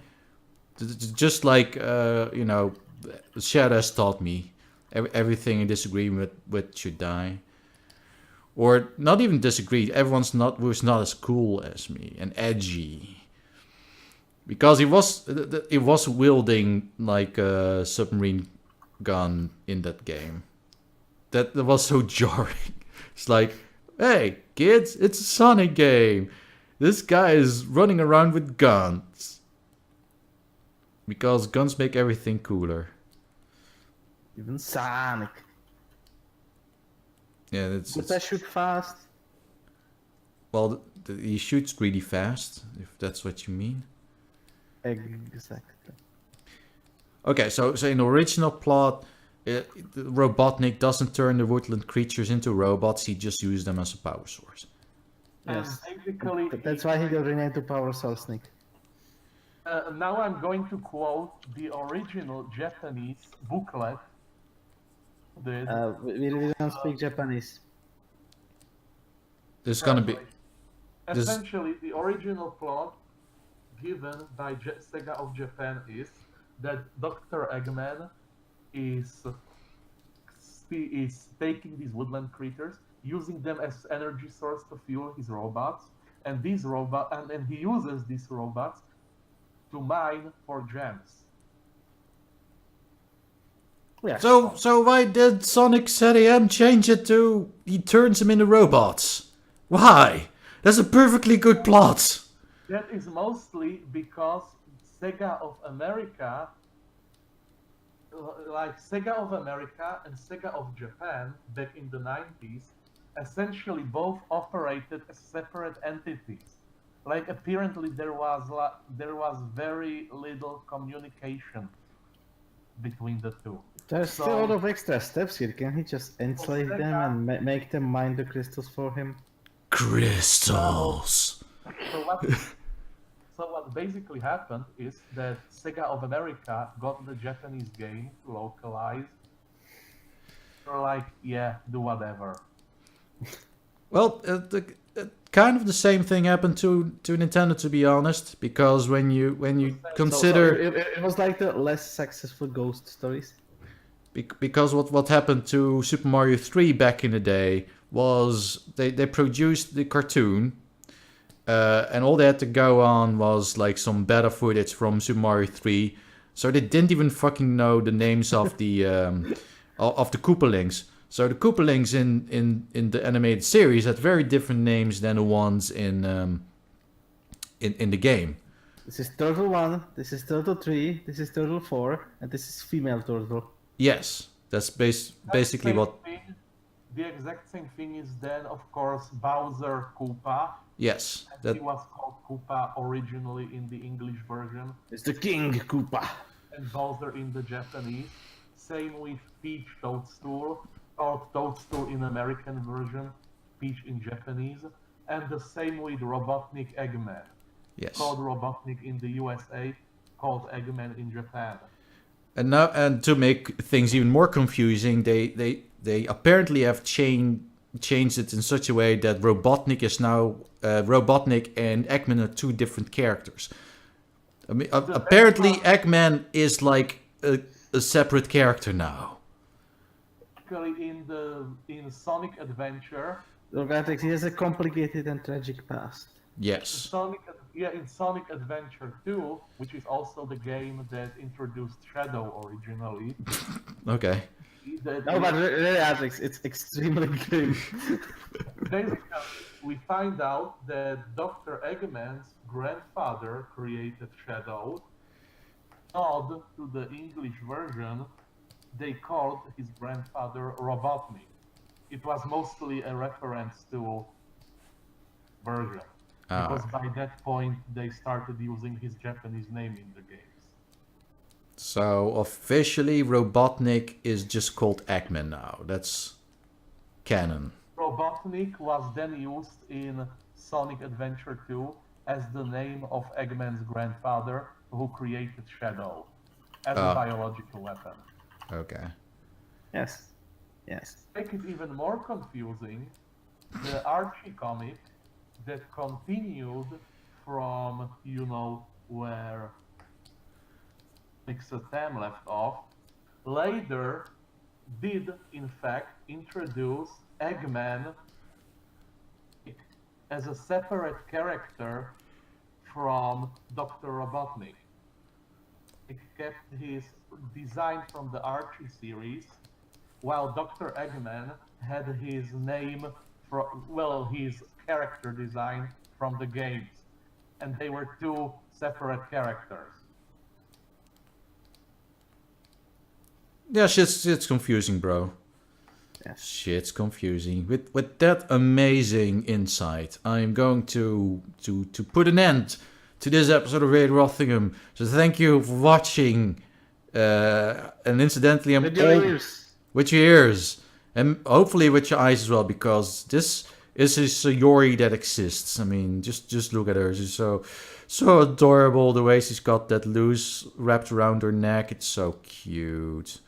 Just like, Shadow has taught me, everything in disagreement with should die. Or not even disagree, everyone's not as cool as me, and edgy. Because he was wielding like a submarine gun in that game. That was so jarring. It's like, hey kids, it's a Sonic game. This guy is running around with guns. Because guns make everything cooler. Even Sonic. Yeah, But I shoot fast. Well, he shoots really fast, if that's what you mean. Exactly. Okay, so in the original plot, Robotnik doesn't turn the woodland creatures into robots, he just uses them as a power source. Yes. Basically, That's why he got renamed to Power Source, Nick. now I'm going to quote the original Japanese booklet. We don't speak Japanese. There's gonna be... Essentially, the original plot given by Sega of Japan is that Dr. Eggman is taking these woodland creatures, using them as energy source to fuel his robots, and he uses these robots to mine for gems. Yeah. So why did Sonic ZM change it to he turns them into robots? Why? That's a perfectly good plot. That is mostly because Sega of America, like Sega of America and Sega of Japan back in the 90s, essentially both operated as separate entities. Like apparently there was very little communication between the two. There's still a lot of extra steps here. Can he just enslave them and make them mine the crystals for him? Crystals. So what basically happened is that Sega of America got the Japanese game localized. They're like, yeah, do whatever. Well, kind of the same thing happened to Nintendo, to be honest, because when you consider It was like the less successful Ghost stories. Because what happened to Super Mario 3 back in the day was they produced the cartoon, and all they had to go on was like some beta footage from Super Mario 3, so they didn't even fucking know the names of the Koopalings. So the Koopalings in the animated series had very different names than the ones in the game. This is Turtle 1, this is Turtle 3, this is Turtle 4, and this is Female Turtle. Yes, that's basically what... The exact same thing is then, of course, Bowser Koopa. Yes. He was called Koopa originally in the English version. It's the King Koopa. And Bowser in the Japanese. Same with Peach Toadstool, or Toadstool in American version, Peach in Japanese. And the same with Robotnik Eggman. Yes. called Robotnik in the USA, called Eggman in Japan. And now, and to make things even more confusing, they apparently have changed it in such a way that Robotnik is now Robotnik and Eggman are two different characters. I mean, apparently Eggman is like a separate character now. Actually, in Sonic Adventure, Look, Artrix, he has a complicated and tragic past. Yes. in Sonic Adventure 2, which is also the game that introduced Shadow originally. Okay. No, but really, Artrix, it's extremely grim. Basically, we find out that Dr. Eggman's grandfather created Shadow. Nod to the English version, they called his grandfather Robotnik. It was mostly a reference to version. Because by that point, they started using his Japanese name in the games. So officially Robotnik is just called Eggman now. That's canon. Robotnik was then used in Sonic Adventure 2 as the name of Eggman's grandfather who created Shadow as a biological weapon. Okay. Yes. Yes. To make it even more confusing, the Archie comic that continued from, where Sam left off, later did in fact introduce Eggman as a separate character from Dr. Robotnik. It kept his design from the Archie series, while Dr. Eggman had his name his character design from the games. And they were two separate characters. Yeah, shit's confusing, bro. Yeah. Shit's confusing. With that amazing insight, I'm going to put an end to this episode of Raid Rothingham. So thank you for watching. And incidentally, I'm With your ears. With your ears. And hopefully with your eyes as well, because this is a Sayori that exists. I mean, just look at her. She's so adorable. The way she's got that loose wrapped around her neck. It's so cute.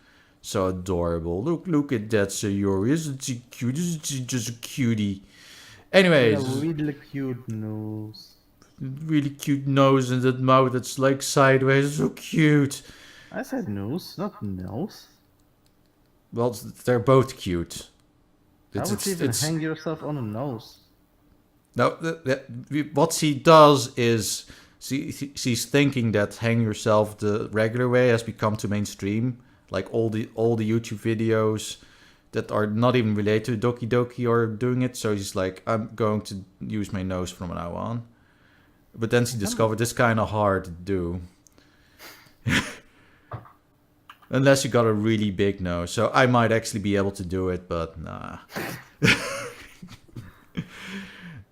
So adorable. Look at that Sayori. Isn't she cute? Isn't she just a cutie? Anyways. A really cute nose. Really cute nose and that mouth that's like sideways. So cute. I said nose, not nose. Well, they're both cute. How would you even hang yourself on a nose? No, what she does is she's thinking that hang yourself the regular way has become too mainstream. Like all the YouTube videos that are not even related to Doki Doki are doing it. So she's like, I'm going to use my nose from now on. But then she discovered this kind of hard to do. Unless you got a really big nose. So I might actually be able to do it, but nah.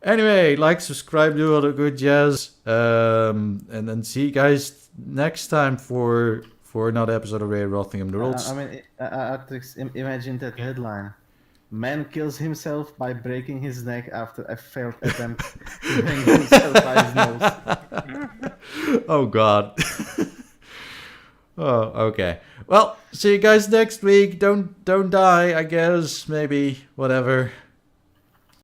Anyway, like, subscribe, do all the good jazz. And then see you guys next time for another episode of Raid Rothingham. The rules. Artrix, imagine that headline. Man kills himself by breaking his neck after a failed attempt to hang himself by his nose. Oh god. Oh, okay. Well, see you guys next week. Don't die, I guess. Maybe. Whatever.